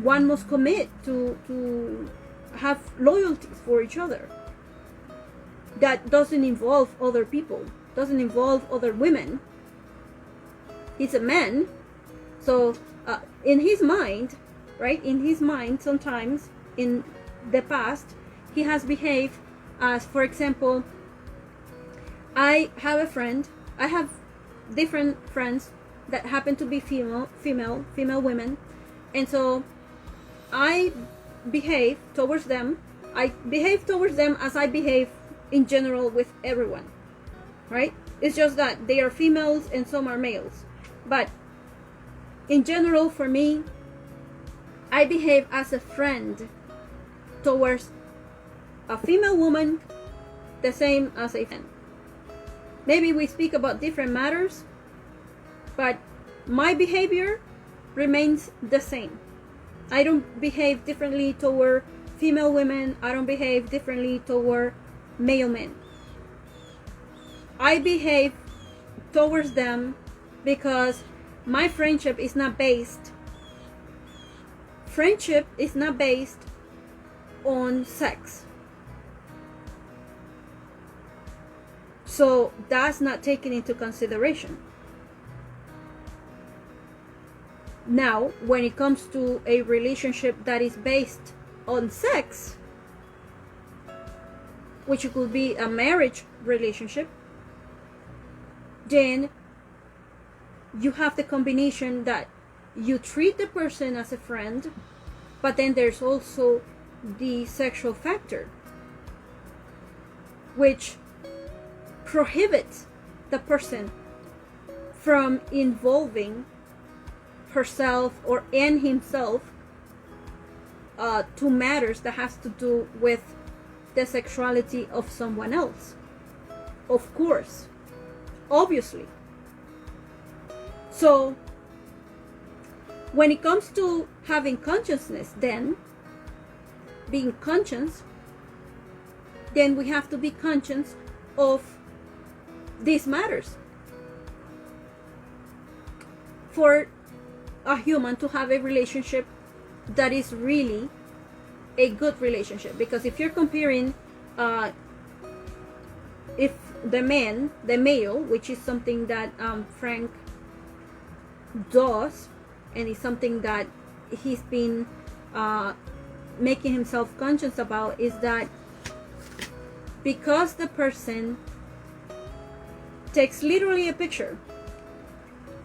one must commit to have loyalties for each other. That doesn't involve other people, doesn't involve other women. He's a man, so in his mind, right, in his mind, sometimes in the past, he has behaved as, for example, I have a friend, I have different friends that happen to be female women, and so I behave towards them as I behave in general with everyone, right? It's just that they are females and some are males. But in general, for me, I behave as a friend towards a female woman the same as a friend. Maybe we speak about different matters, but my behavior remains the same. I don't behave differently toward female women. I don't behave differently toward male men. I behave towards them because my friendship is not based on sex. So that's not taken into consideration. Now, when it comes to a relationship that is based on sex, which could be a marriage relationship, then you have the combination that you treat the person as a friend, but then there's also the sexual factor, which prohibits the person from involving herself or and himself to matters that has to do with the sexuality of someone else. Of course, obviously. So when it comes to having consciousness, then being conscious, then we have to be conscious of these matters. For a human to have a relationship that is really a good relationship, because if you're comparing if the male, which is something that Frank does, and it's something that he's been making himself conscious about, is that because the person takes literally a picture,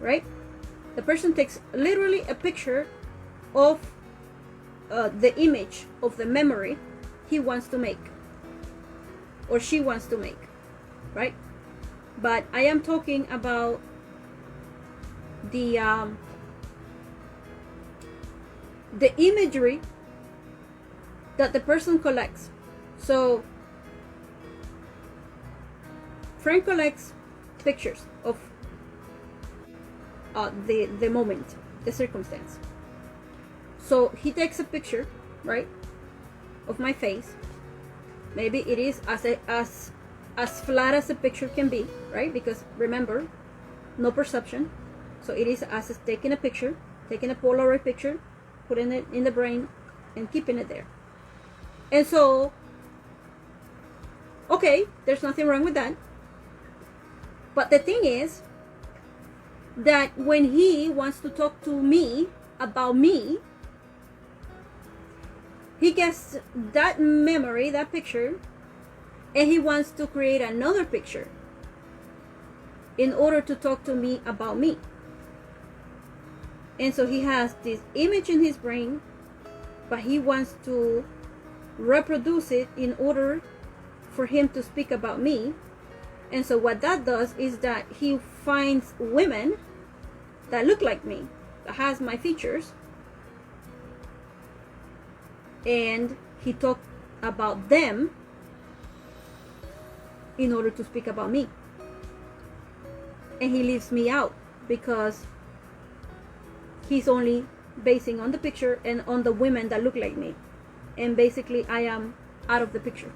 right? The person takes literally a picture of the image of the memory he wants to make, or she wants to make, right? But I am talking about the imagery that the person collects. So Frank collects pictures of the moment, the circumstance. So he takes a picture, right, of my face. Maybe it is as flat as a picture can be, right? Because remember, no perception. So it is as taking a picture, taking a Polaroid picture, putting it in the brain, and keeping it there. And so, okay, there's nothing wrong with that. But the thing is that when he wants to talk to me about me, he gets that memory, that picture, and he wants to create another picture in order to talk to me about me. And so he has this image in his brain, but he wants to reproduce it in order for him to speak about me. And so what that does is that he finds women that look like me, that has my features, and he talks about them in order to speak about me. And he leaves me out because he's only basing on the picture and on the women that look like me. And basically I am out of the picture.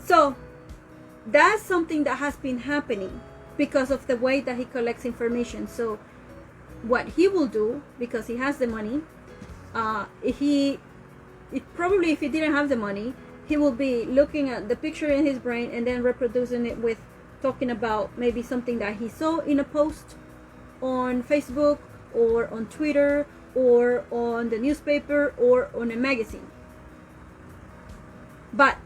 So that's something that has been happening because of the way that he collects information. So what he will do, because he has the money, if he didn't have the money, he will be looking at the picture in his brain and then reproducing it with talking about maybe something that he saw in a post on Facebook or on Twitter or on the newspaper or on a magazine. But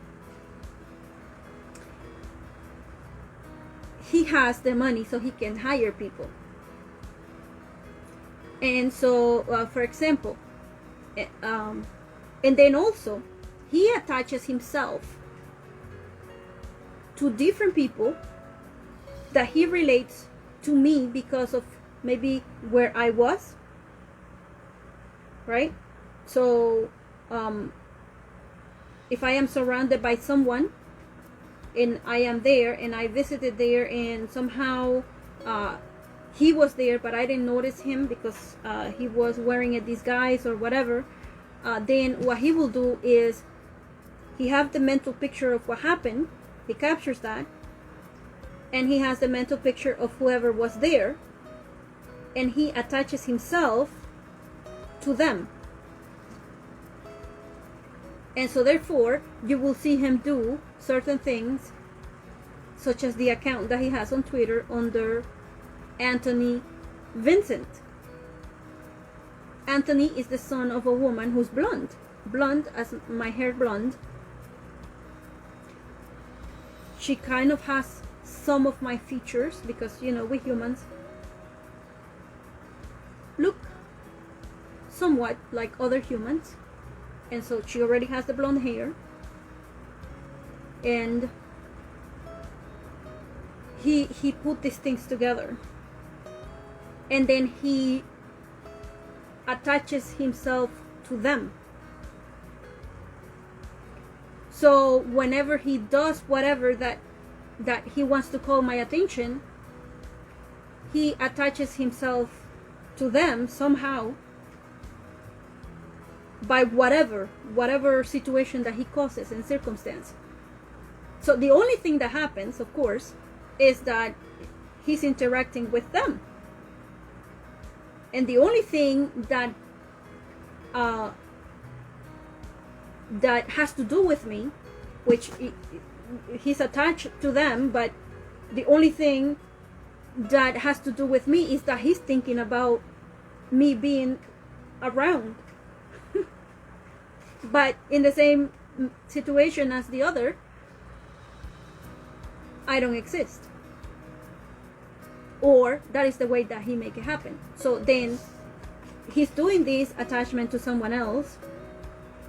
he has the money, so he can hire people. And so, for example, and then also he attaches himself to different people that he relates to me because of maybe where I was, right? So if I am surrounded by someone and I am there and I visited there and somehow he was there but I didn't notice him because he was wearing a disguise or whatever, then what he will do is he have the mental picture of what happened, he captures that, and he has the mental picture of whoever was there, and he attaches himself to them. And so therefore you will see him do certain things, such as the account that he has on Twitter under Anthony Vincent. Anthony is the son of a woman who's blonde as my hair blonde. She kind of has some of my features because, you know, we humans look somewhat like other humans, and so she already has the blonde hair, and he put these things together, and then he attaches himself to them. So whenever he does whatever that he wants to call my attention, he attaches himself to them somehow by whatever situation that he causes and circumstance. So the only thing that happens, of course, is that he's interacting with them. And the only thing that that has to do with me, which he's attached to them, but the only thing that has to do with me is that he's thinking about me being around. But in the same situation as the other, I don't exist. Or that is the way that he make it happen. So then he's doing this attachment to someone else,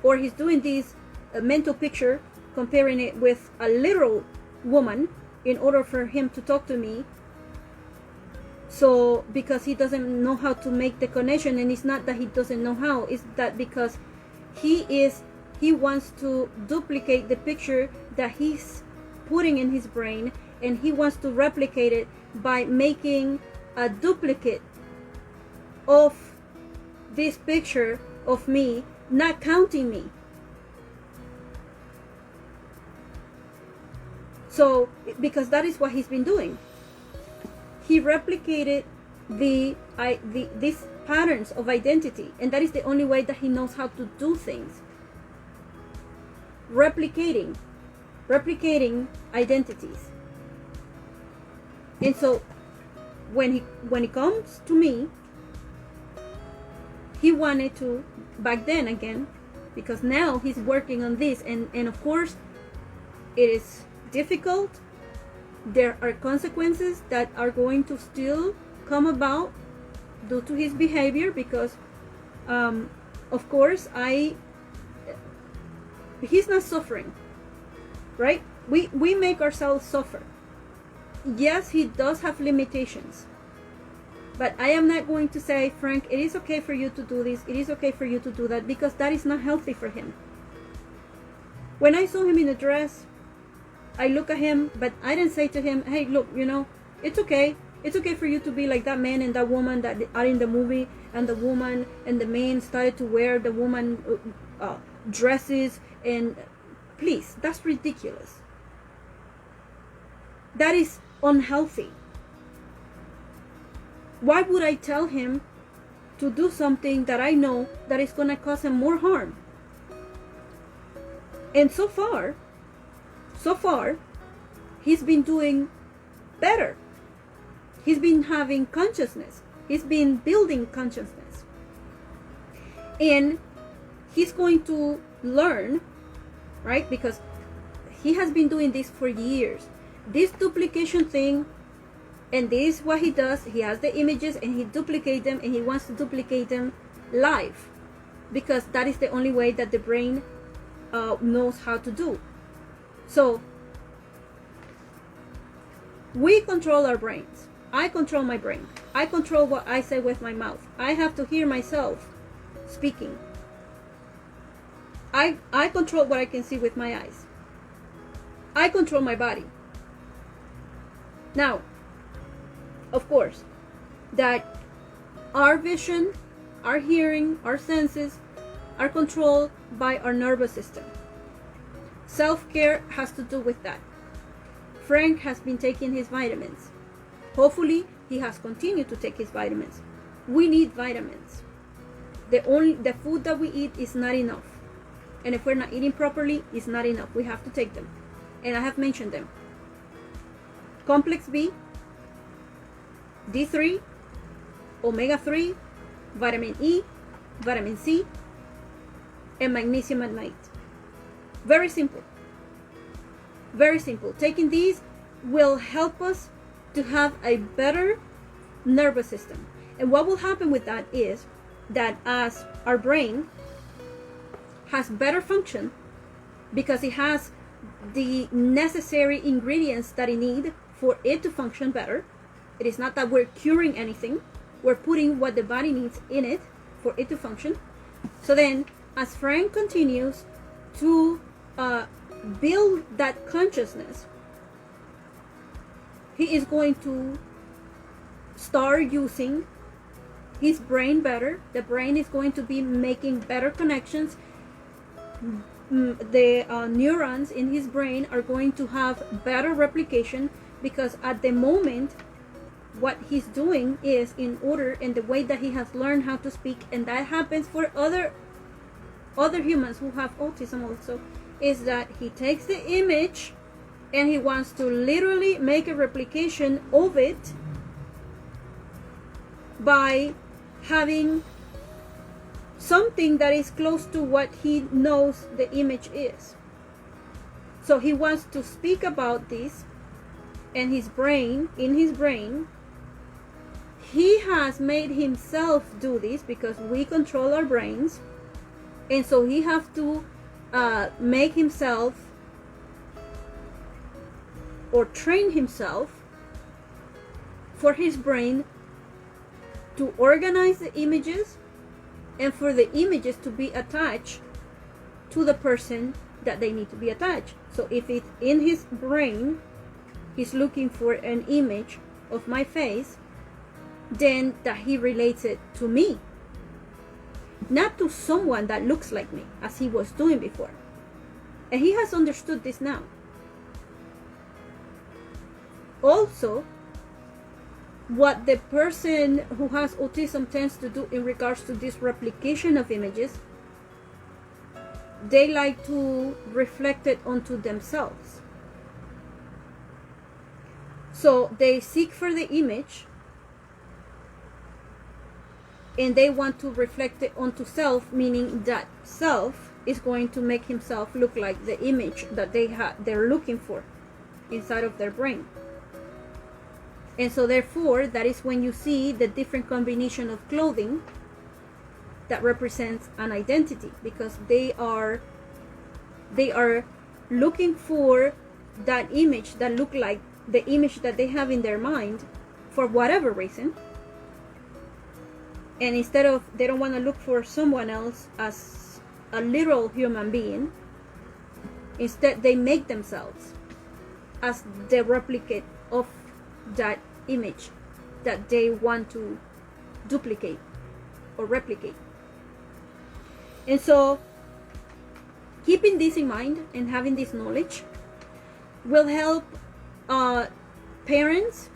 or he's doing this mental picture, comparing it with a literal woman in order for him to talk to me. So because he doesn't know how to make the connection, and it's not that he doesn't know how, it's that because he wants to duplicate the picture that he's putting in his brain, and he wants to replicate it by making a duplicate of this picture of me, not counting me. So because that is what he's been doing, he replicated these patterns of identity, and that is the only way that he knows how to do things. Replicating identities. And so when he comes to me, he wanted to, back then again, because now he's working on this, and of course it is difficult. There are consequences that are going to still come about due to his behavior, because of course he's not suffering, right? We make ourselves suffer. Yes, he does have limitations, but I am not going to say, Frank, it is okay for you to do this, it is okay for you to do that, because that is not healthy for him. When I saw him in a dress, I look at him, but I didn't say to him, hey, look, you know, it's okay for you to be like that man and that woman that are in the movie, and the woman and the man started to wear the woman dresses, and please, that's ridiculous. That is unhealthy. Why would I tell him to do something that I know that is going to cause him more harm? And so far, he's been doing better. He's been having consciousness. He's been building consciousness. And he's going to learn, right? Because he has been doing this for years. This duplication thing, and this is what he does. He has the images and he duplicates them, and he wants to duplicate them live, because that is the only way that the brain knows how to do. So we control our brains. I control my brain. I control what I say with my mouth. I have to hear myself speaking. I control what I can see with my eyes. I control my body. Now, of course, that our vision, our hearing, our senses are controlled by our nervous system. Self-care has to do with that. Frank has been taking his vitamins. Hopefully, he has continued to take his vitamins. We need vitamins. The food that we eat is not enough. And if we're not eating properly, it's not enough. We have to take them. And I have mentioned them. Complex B, D3, omega-3, vitamin E, vitamin C, and magnesium at night. Very simple. Very simple. Taking these will help us to have a better nervous system. And what will happen with that is that as our brain has better function, because it has the necessary ingredients that it needs for it to function better. It is not that we're curing anything. We're putting what the body needs in it for it to function. So then, as Frank continues to build that consciousness, he is going to start using his brain better. The brain is going to be making better connections. The neurons in his brain are going to have better replication, because at the moment what he's doing is in order, and the way that he has learned how to speak, and that happens for other humans who have autism also, is that he takes the image and he wants to literally make a replication of it by having something that is close to what he knows the image is. So he wants to speak about this, and his brain, in his brain, he has made himself do this, because we control our brains, and so he has to make himself or train himself for his brain to organize the images and for the images to be attached to the person that they need to be attached. So if it's in his brain, he's looking for an image of my face, then that he relates it to me, not to someone that looks like me, as he was doing before. And he has understood this now. Also, what the person who has autism tends to do in regards to this replication of images, they like to reflect it onto themselves. So they seek for the image and they want to reflect it onto self, meaning that self is going to make himself look like the image that they're looking for inside of their brain. And so therefore, that is when you see the different combination of clothing that represents an identity, because they are looking for that image that look like the image that they have in their mind for whatever reason. And instead of, they don't want to look for someone else as a literal human being, instead they make themselves as the replicate of that image that they want to duplicate or replicate. And so keeping this in mind and having this knowledge will help parents,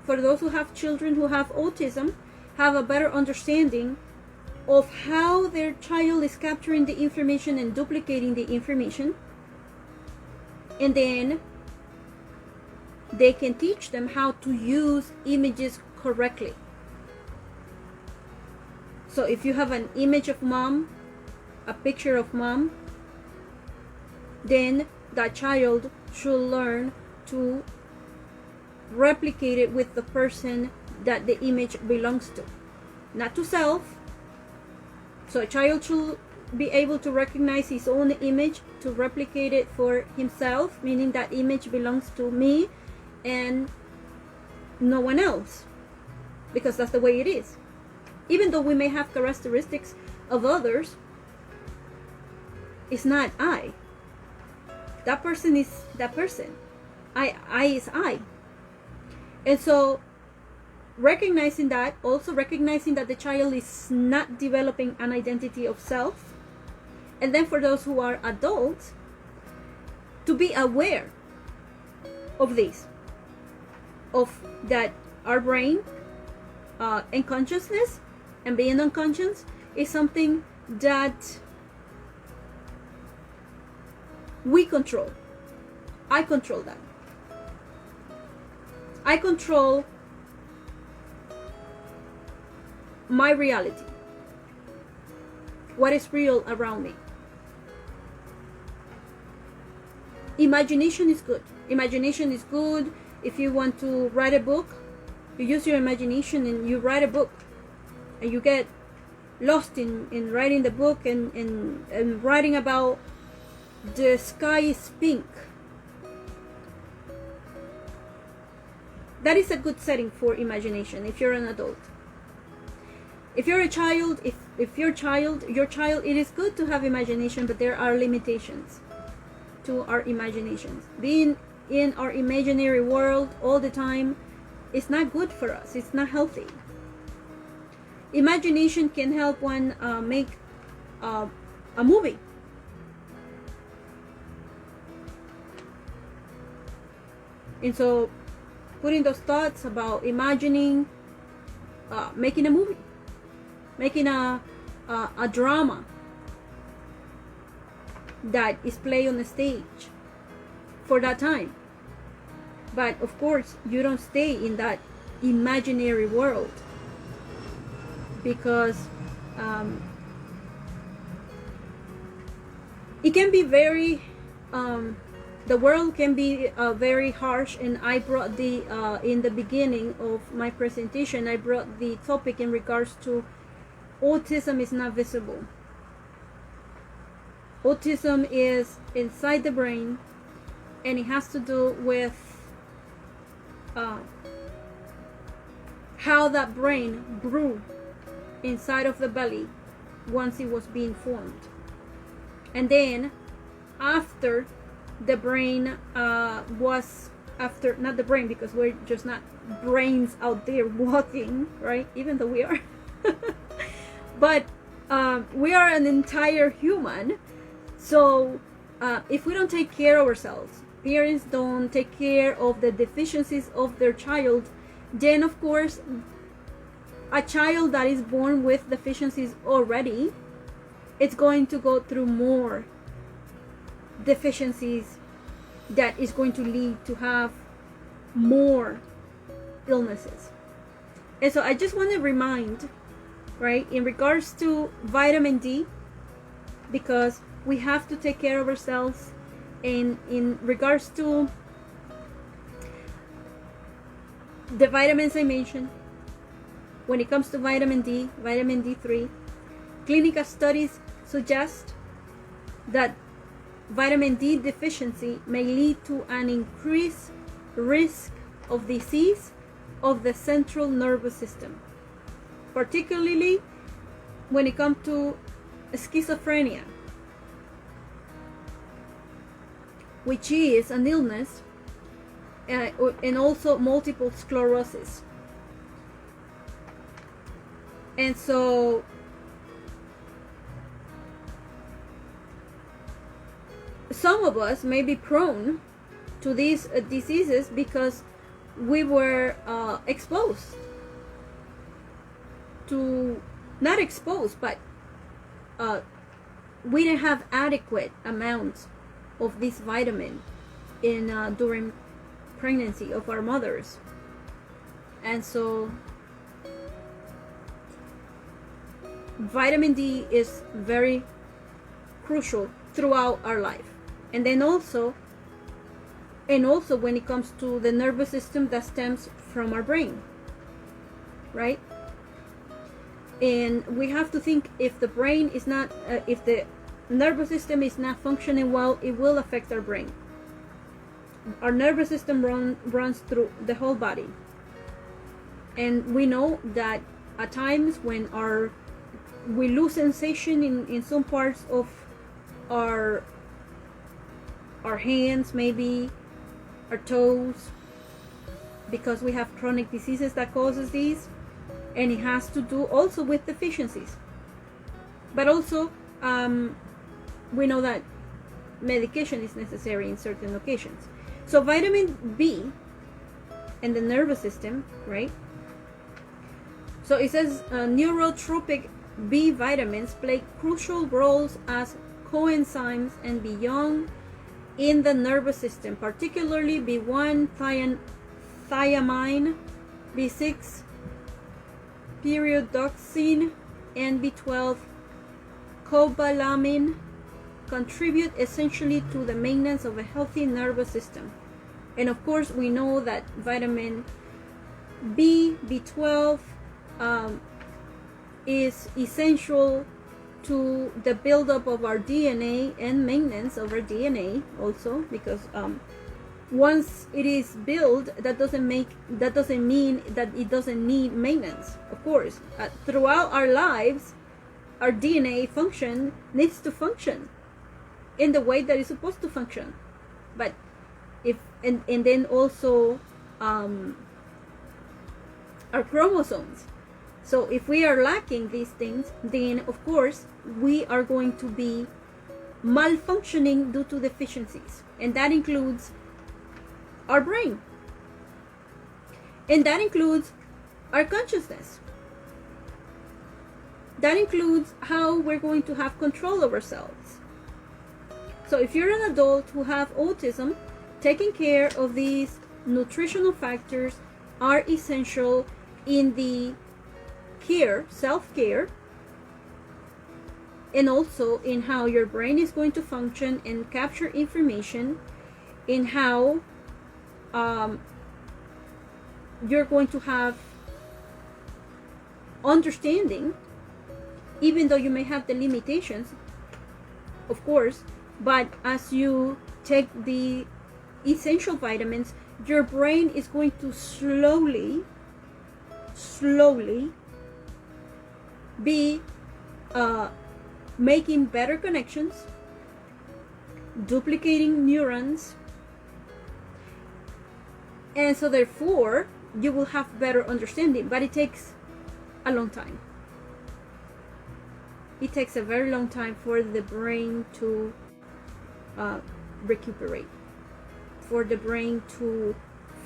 for those who have children who have autism, have a better understanding of how their child is capturing the information and duplicating the information. And then they can teach them how to use images correctly. So if you have an image of mom, a picture of mom, then that child should learn to replicate it with the person that the image belongs to, not to self. So a child should be able to recognize his own image, to replicate it for himself, meaning that image belongs to me, and no one else, because that's the way it is. Even though we may have characteristics of others, it's not I. That person is that person. I is I. And so recognizing that, also recognizing that the child is not developing an identity of self, and then for those who are adults, to be aware of this, of that our brain and consciousness and being unconscious is something that we control. I control that. I control my reality, what is real around me. Imagination is good. Imagination is good. If you want to write a book, you use your imagination and you write a book, and you get lost in writing the book and writing about the sky is pink. That is a good setting for imagination if you're an adult. If you're a child, if your child, it is good to have imagination, but there are limitations to our imaginations. Being in our imaginary world all the time is not good for us. It's not healthy. Imagination can help one make a movie. And so putting those thoughts about imagining, making a movie, making a drama that is played on the stage for that time. But of course, you don't stay in that imaginary world, because it can be very the world can be very harsh. And I brought the in the beginning of my presentation, I brought the topic in regards to autism is not visible. Autism is inside the brain, and it has to do with how that brain grew inside of the belly once it was being formed. And then after the brain was, after, not the brain, because we're just not brains out there walking, right? Even though we are. But we are an entire human. So if we don't take care of ourselves, parents don't take care of the deficiencies of their child, then of course a child that is born with deficiencies already, it's going to go through more deficiencies that is going to lead to have more illnesses. And so I just want to remind, right, in regards to vitamin D, because we have to take care of ourselves. And in regards to the vitamins I mentioned, when it comes to vitamin D, vitamin D3, clinical studies suggest that vitamin D deficiency may lead to an increased risk of disease of the central nervous system, particularly when it comes to schizophrenia, which is an illness, and also multiple sclerosis. And so some of us may be prone to these diseases because we were exposed to, not exposed, but we didn't have adequate amounts of this vitamin in during pregnancy of our mothers. And so vitamin D is very crucial throughout our life. And then also when it comes to the nervous system that stems from our brain, right? And we have to think, if the brain is not if the nervous system is not functioning well, it will affect our brain. Our nervous system runs through the whole body, And we know that at times when we lose sensation in some parts of our hands, maybe our toes, because we have chronic diseases that causes these, and it has to do also with deficiencies. But also we know that medication is necessary in certain occasions. So vitamin B and the nervous system, right? So it says neurotropic B vitamins play crucial roles as coenzymes and beyond in the nervous system, particularly B1, thiamine, B6, pyridoxine, and B12, cobalamin, contribute essentially to the maintenance of a healthy nervous system. And of course, we know that vitamin B, B12 is essential to the buildup of our DNA and maintenance of our DNA also, because once it is built, that doesn't mean that it doesn't need maintenance. Of course, throughout our lives, our DNA function needs to function in the way that it's supposed to function. But if and then also our chromosomes. So if we are lacking these things, then of course we are going to be malfunctioning due to deficiencies, and that includes our brain, and that includes our consciousness, that includes how we're going to have control of ourselves. So if you're an adult who have autism, taking care of these nutritional factors are essential in the care, self-care, and also in how your brain is going to function and capture information, in how you're going to have understanding, even though you may have the limitations, of course. But as you take the essential vitamins, your brain is going to slowly be making better connections, duplicating neurons, and so therefore you will have better understanding. But it takes a long time. It takes a very long time for the brain to recuperate, for the brain to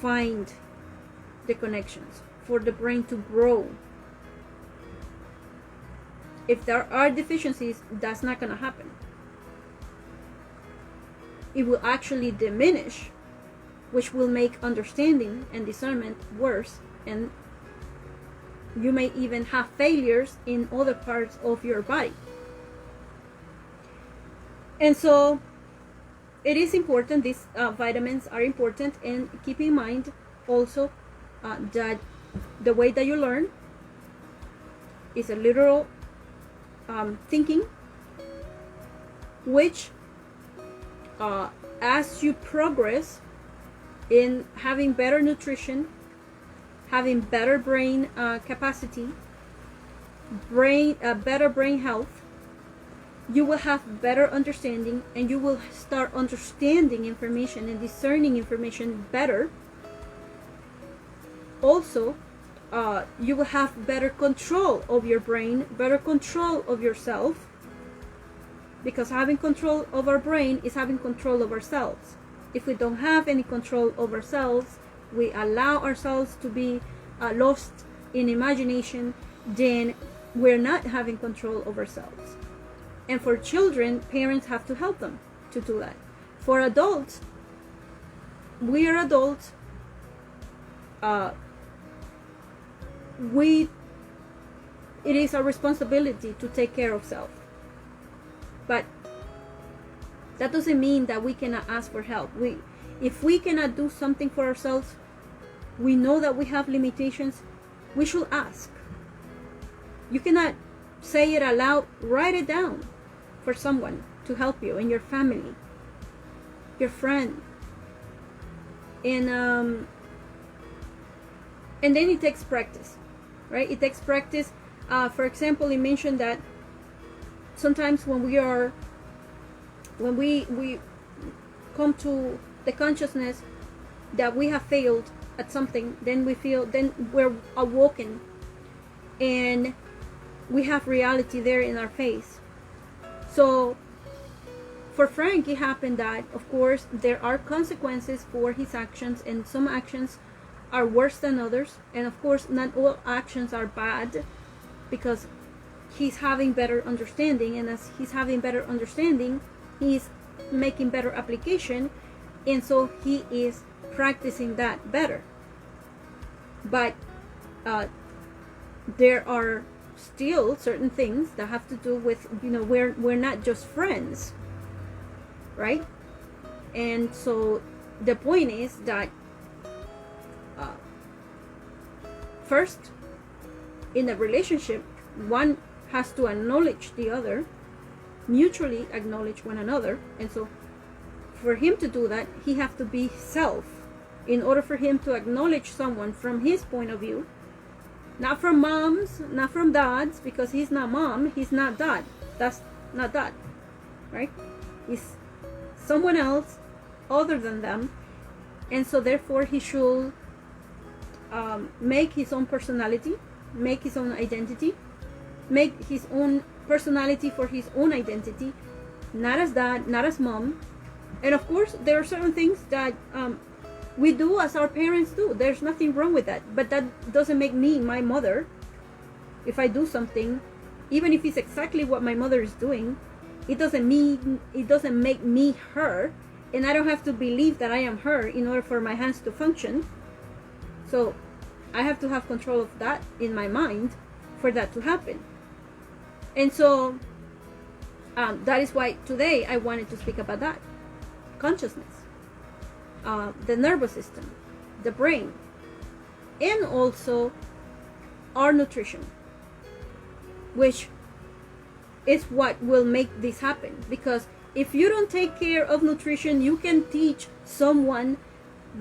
find the connections, for the brain to grow. If there are deficiencies, that's not going to happen. It will actually diminish, which will make understanding and discernment worse, and you may even have failures in other parts of your body. And so it is important, these vitamins are important, and keep in mind also that the way that you learn is a literal thinking, which as you progress in having better nutrition, having better brain capacity, better brain health, you will have better understanding, and you will start understanding information and discerning information better. Also, you will have better control of your brain, better control of yourself, because having control of our brain is having control of ourselves. If we don't have any control of ourselves, we allow ourselves to be lost in imagination, then we're not having control of ourselves. And for children, parents have to help them to do that. For adults, we are adults. It is our responsibility to take care of self. But that doesn't mean that we cannot ask for help. If we cannot do something for ourselves, we know that we have limitations, we should ask. You cannot say it aloud, write it down for someone to help you in your family, your friend. And And then it takes practice, right? It takes practice. For example, he mentioned that sometimes when we come to the consciousness that we have failed at something, then we're awoken, and we have reality there in our face. So for Frank, it happened that, of course, there are consequences for his actions, and some actions are worse than others, and of course not all actions are bad, because he's having better understanding, and as he's having better understanding, he's making better application, and so he is practicing that better. But there are still certain things that have to do with, we're not just friends, right? And so the point is that first, in a relationship, one has to acknowledge the other, mutually acknowledge one another. And so for him to do that, he has to be self, in order for him to acknowledge someone from his point of view, not from mom's, not from dad's, because he's not mom, he's not dad. That's not dad, right? He's someone else other than them. And so therefore he should make his own personality, make his own identity, make his own personality for his own identity, not as dad, not as mom. And of course there are certain things that we do as our parents do. There's nothing wrong with that, but that doesn't make me my mother. If I do something, even if it's exactly what my mother is doing, it doesn't make me her, and I don't have to believe that I am her in order for my hands to function. So I have to have control of that in my mind for that to happen. And so that is why today I wanted to speak about that. Consciousness, the nervous system, the brain, and also our nutrition, which is what will make this happen. Because if you don't take care of nutrition, you can teach someone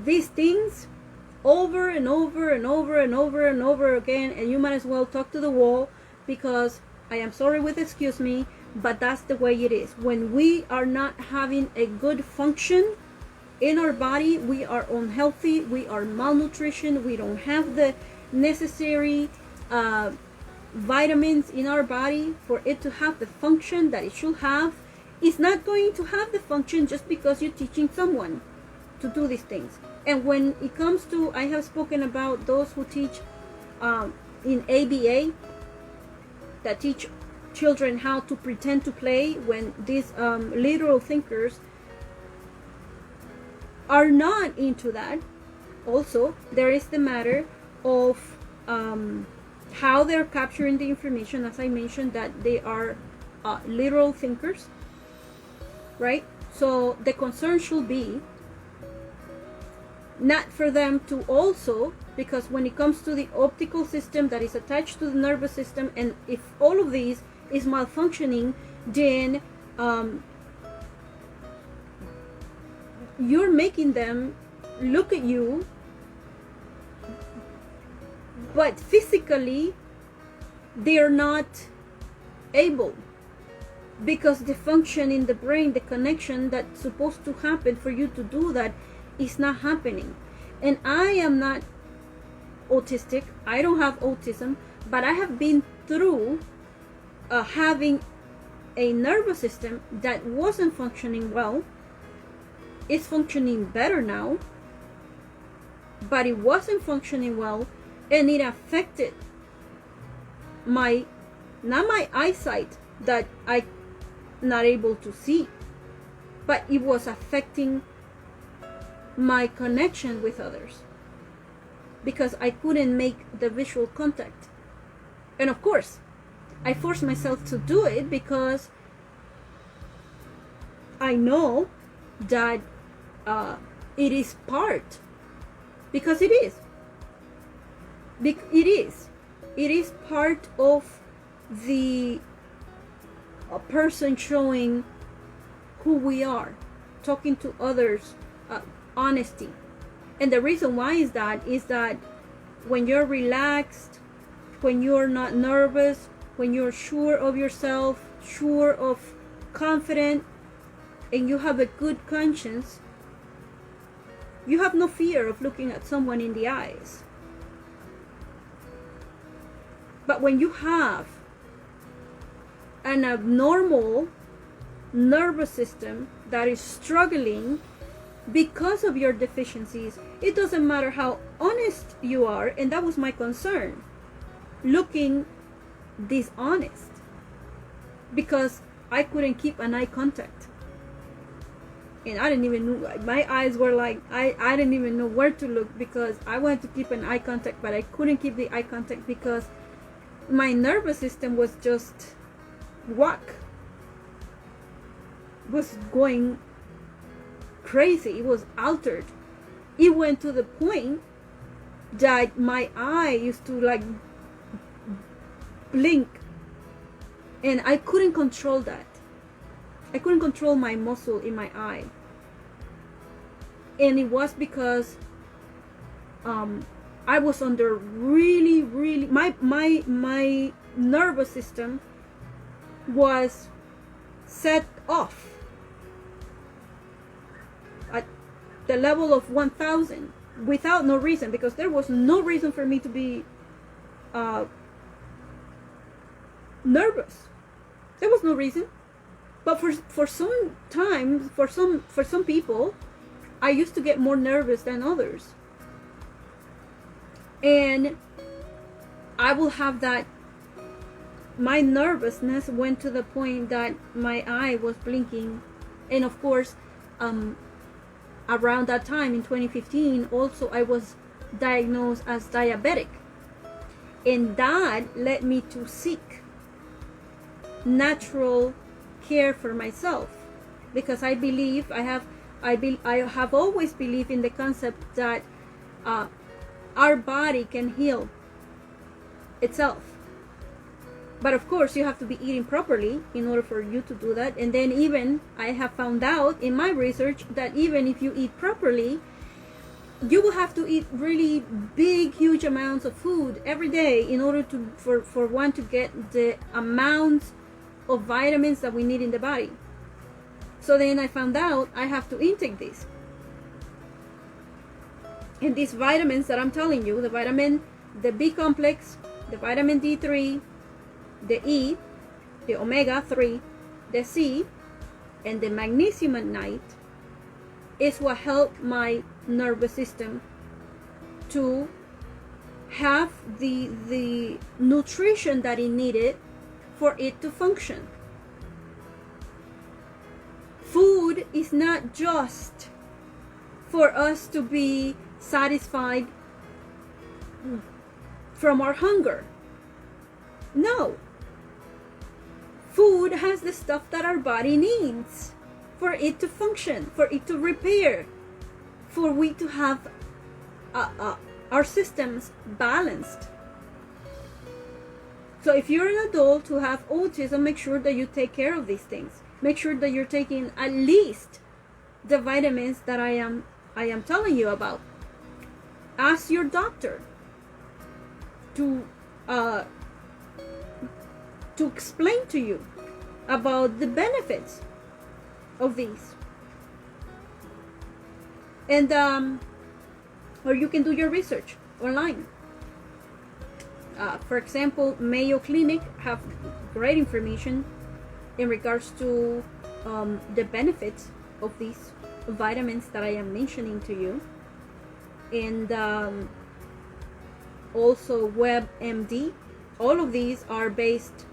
these things over and over and over and over and over again, and you might as well talk to the wall, because I am sorry with excuse me, but that's the way it is. When we are not having a good function in our body, we are unhealthy, we are malnutrition, we don't have the necessary vitamins in our body for it to have the function that it should have. It's not going to have the function just because you're teaching someone to do these things. And when it comes to, I have spoken about those who teach in ABA, that teach children how to pretend to play, when these literal thinkers are not into that. Also, there is the matter of how they're capturing the information. As I mentioned, that they are literal thinkers, right? So the concern should be not for them to also, because when it comes to the optical system that is attached to the nervous system, and if all of these is malfunctioning, then you're making them look at you, but physically they're not able, because the function in the brain, the connection that's supposed to happen for you to do that, is not happening. And I am not autistic, I don't have autism, but I have been through having a nervous system that wasn't functioning well. It's functioning better now, but it wasn't functioning well, and it affected not my eyesight, that I'm not able to see, but it was affecting my connection with others, because I couldn't make the visual contact. And of course I forced myself to do it, because I know that it is part, because it is part of the person showing who we are, talking to others, honesty. And the reason why is that when you're relaxed, when you're not nervous, when you're sure of yourself, sure of confident, and you have a good conscience, you have no fear of looking at someone in the eyes. But when you have an abnormal nervous system that is struggling because of your deficiencies, it doesn't matter how honest you are, and that was my concern, looking dishonest, because I couldn't keep an eye contact. And I didn't even know, my eyes were like, I didn't even know where to look, because I wanted to keep an eye contact, but I couldn't keep the eye contact because my nervous system was just was going crazy. It was altered. It went to the point that my eye used to like blink, and I couldn't control that. I couldn't control my muscle in my eye, and it was because I was under really my nervous system was set off at the level of 1000 without no reason, because there was no reason for me to be nervous. There was no reason. But for some time, for some people, I used to get more nervous than others. And I will have that, my nervousness went to the point that my eye was blinking. And of course, around that time in 2015, also I was diagnosed as diabetic. And that led me to seek natural care for myself, because I believe I have always believed in the concept that our body can heal itself. But of course, you have to be eating properly in order for you to do that. And then even I have found out in my research that even if you eat properly, you will have to eat really big, huge amounts of food every day in order to for one to get the amount of vitamins that we need in the body. So then I found out I have to intake this. And these vitamins that I'm telling you, the B complex, the vitamin D3, the E, the omega-3, the C, and the magnesium at night is what helped my nervous system to have the nutrition that it needed for it to function. Food is not just for us to be satisfied from our hunger. No. Food has the stuff that our body needs for it to function, for it to repair, for we to have our systems balanced. So if you're an adult who have autism, make sure that you take care of these things. Make sure that you're taking at least the vitamins that I am telling you about. Ask your doctor to explain to you about the benefits of these. And or you can do your research online. For example, Mayo Clinic have great information in regards to the benefits of these vitamins that I am mentioning to you. And also WebMD. All of these are based,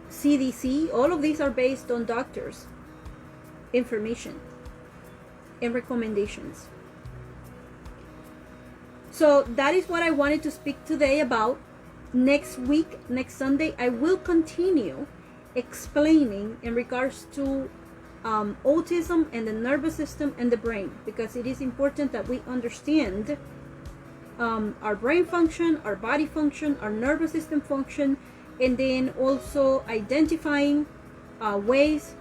CDC, all of these are based on doctors' information and recommendations. So that is what I wanted to speak today about. Next week, next Sunday, I will continue explaining in regards to autism and the nervous system and the brain, because it is important that we understand our brain function, our body function, our nervous system function, and then also identifying ways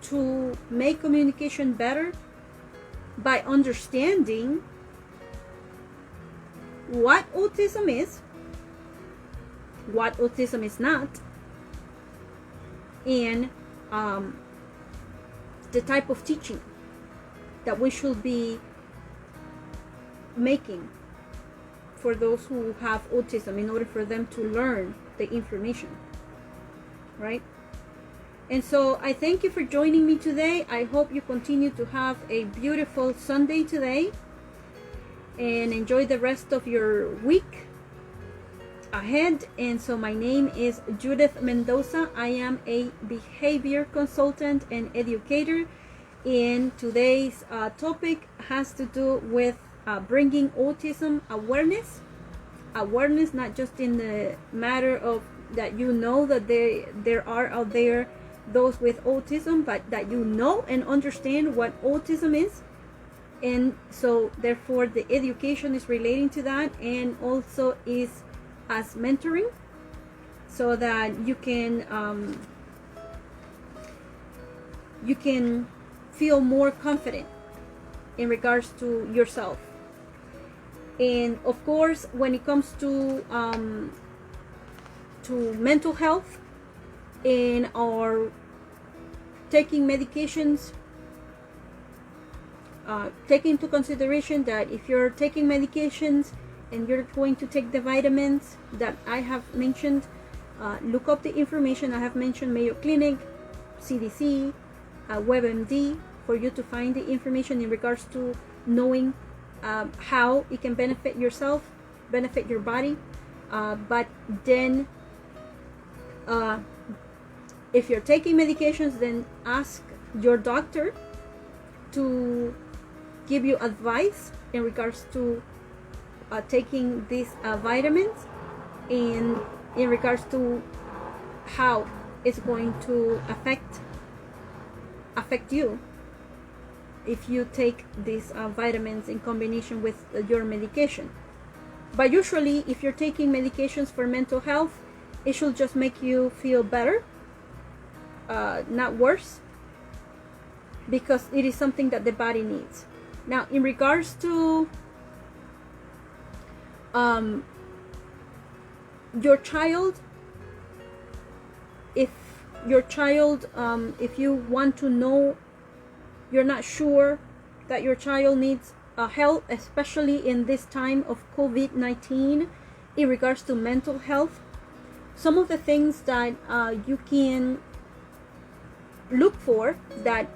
to make communication better by understanding what autism is, what autism is not, and the type of teaching that we should be making for those who have autism in order for them to learn the information, right? And so I thank you for joining me today. I hope you continue to have a beautiful Sunday today and enjoy the rest of your week ahead. And so my name is Judith Mendoza. I am a behavior consultant and educator, and today's topic has to do with bringing autism awareness, not just in the matter of that you know that there are out there those with autism, but that you know and understand what autism is. And so therefore the education is relating to that, and also is as mentoring, so that you can feel more confident in regards to yourself. And of course, when it comes to mental health and our taking medications, take into consideration that if you're taking medications and you're going to take the vitamins that I have mentioned, look up the information I have mentioned, Mayo Clinic, CDC, WebMD, for you to find the information in regards to knowing how it can benefit yourself, benefit your body. But then if you're taking medications, then ask your doctor to give you advice in regards to taking these vitamins, and in regards to how it's going to affect you if you take these vitamins in combination with your medication. But usually if you're taking medications for mental health, it should just make you feel better, not worse, because it is something that the body needs. Now, in regards to your child, if you want to know, you're not sure that your child needs help, especially in this time of COVID-19, in regards to mental health, some of the things that you can look for that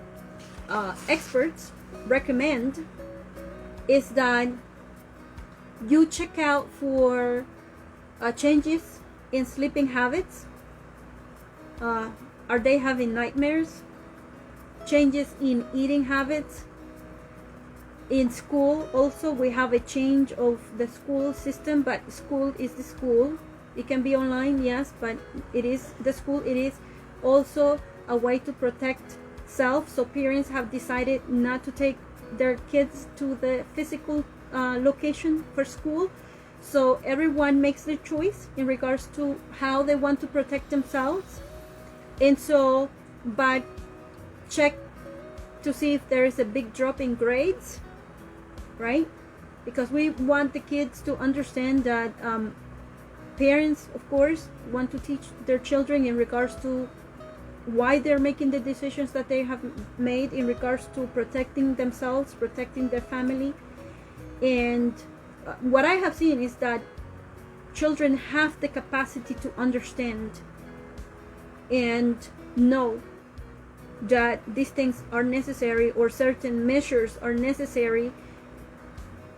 experts recommend is that you check out for changes in sleeping habits. Are they having nightmares? Changes in eating habits. In school also, we have a change of the school system, but school is the school. It can be online, yes, but it is the school. It is also a way to protect self. So parents have decided not to take their kids to the physical location for school. So everyone makes their choice in regards to how they want to protect themselves. And so, but check to see if there is a big drop in grades, right? Because we want the kids to understand that parents, of course, want to teach their children in regards to why they're making the decisions that they have made in regards to protecting themselves, protecting their family. And what I have seen is that children have the capacity to understand and know that these things are necessary, or certain measures are necessary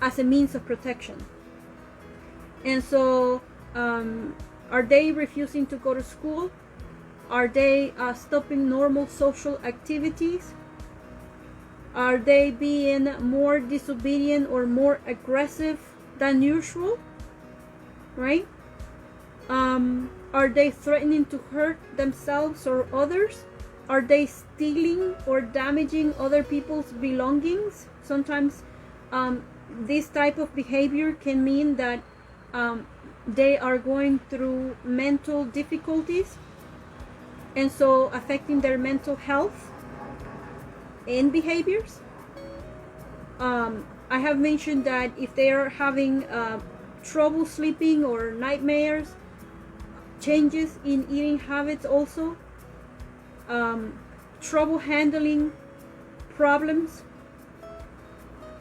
as a means of protection. And so are they refusing to go to school? Are they stopping normal social activities? Are they being more disobedient or more aggressive than usual? Right? Are they threatening to hurt themselves or others? Are they stealing or damaging other people's belongings? Sometimes this type of behavior can mean that they are going through mental difficulties, and so affecting their mental health and behaviors. I have mentioned that if they are having trouble sleeping or nightmares, changes in eating habits also, trouble handling problems?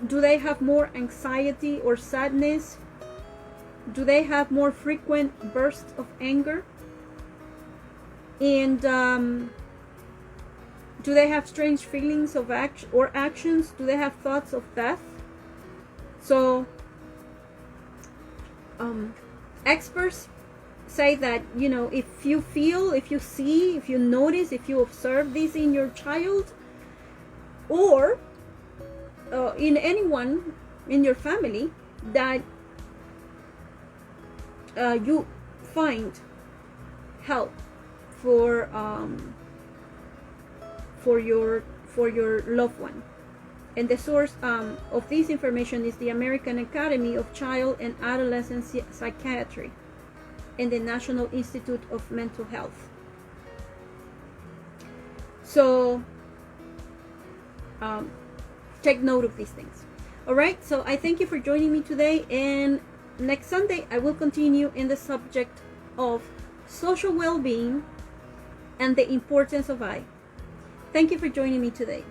Do they have more anxiety or sadness? Do they have more frequent bursts of anger? And do they have strange feelings of actions? Do they have thoughts of death? So experts say that, you know, if you feel, if you see, if you notice, if you observe this in your child, or in anyone in your family, that you find help for your loved one. And the source of this information is the American Academy of Child and Adolescent Psychiatry and the National Institute of Mental Health. So take note of these things. All right, so I thank you for joining me today, and next Sunday I will continue in the subject of social well-being and the importance of I. Thank you for joining me today.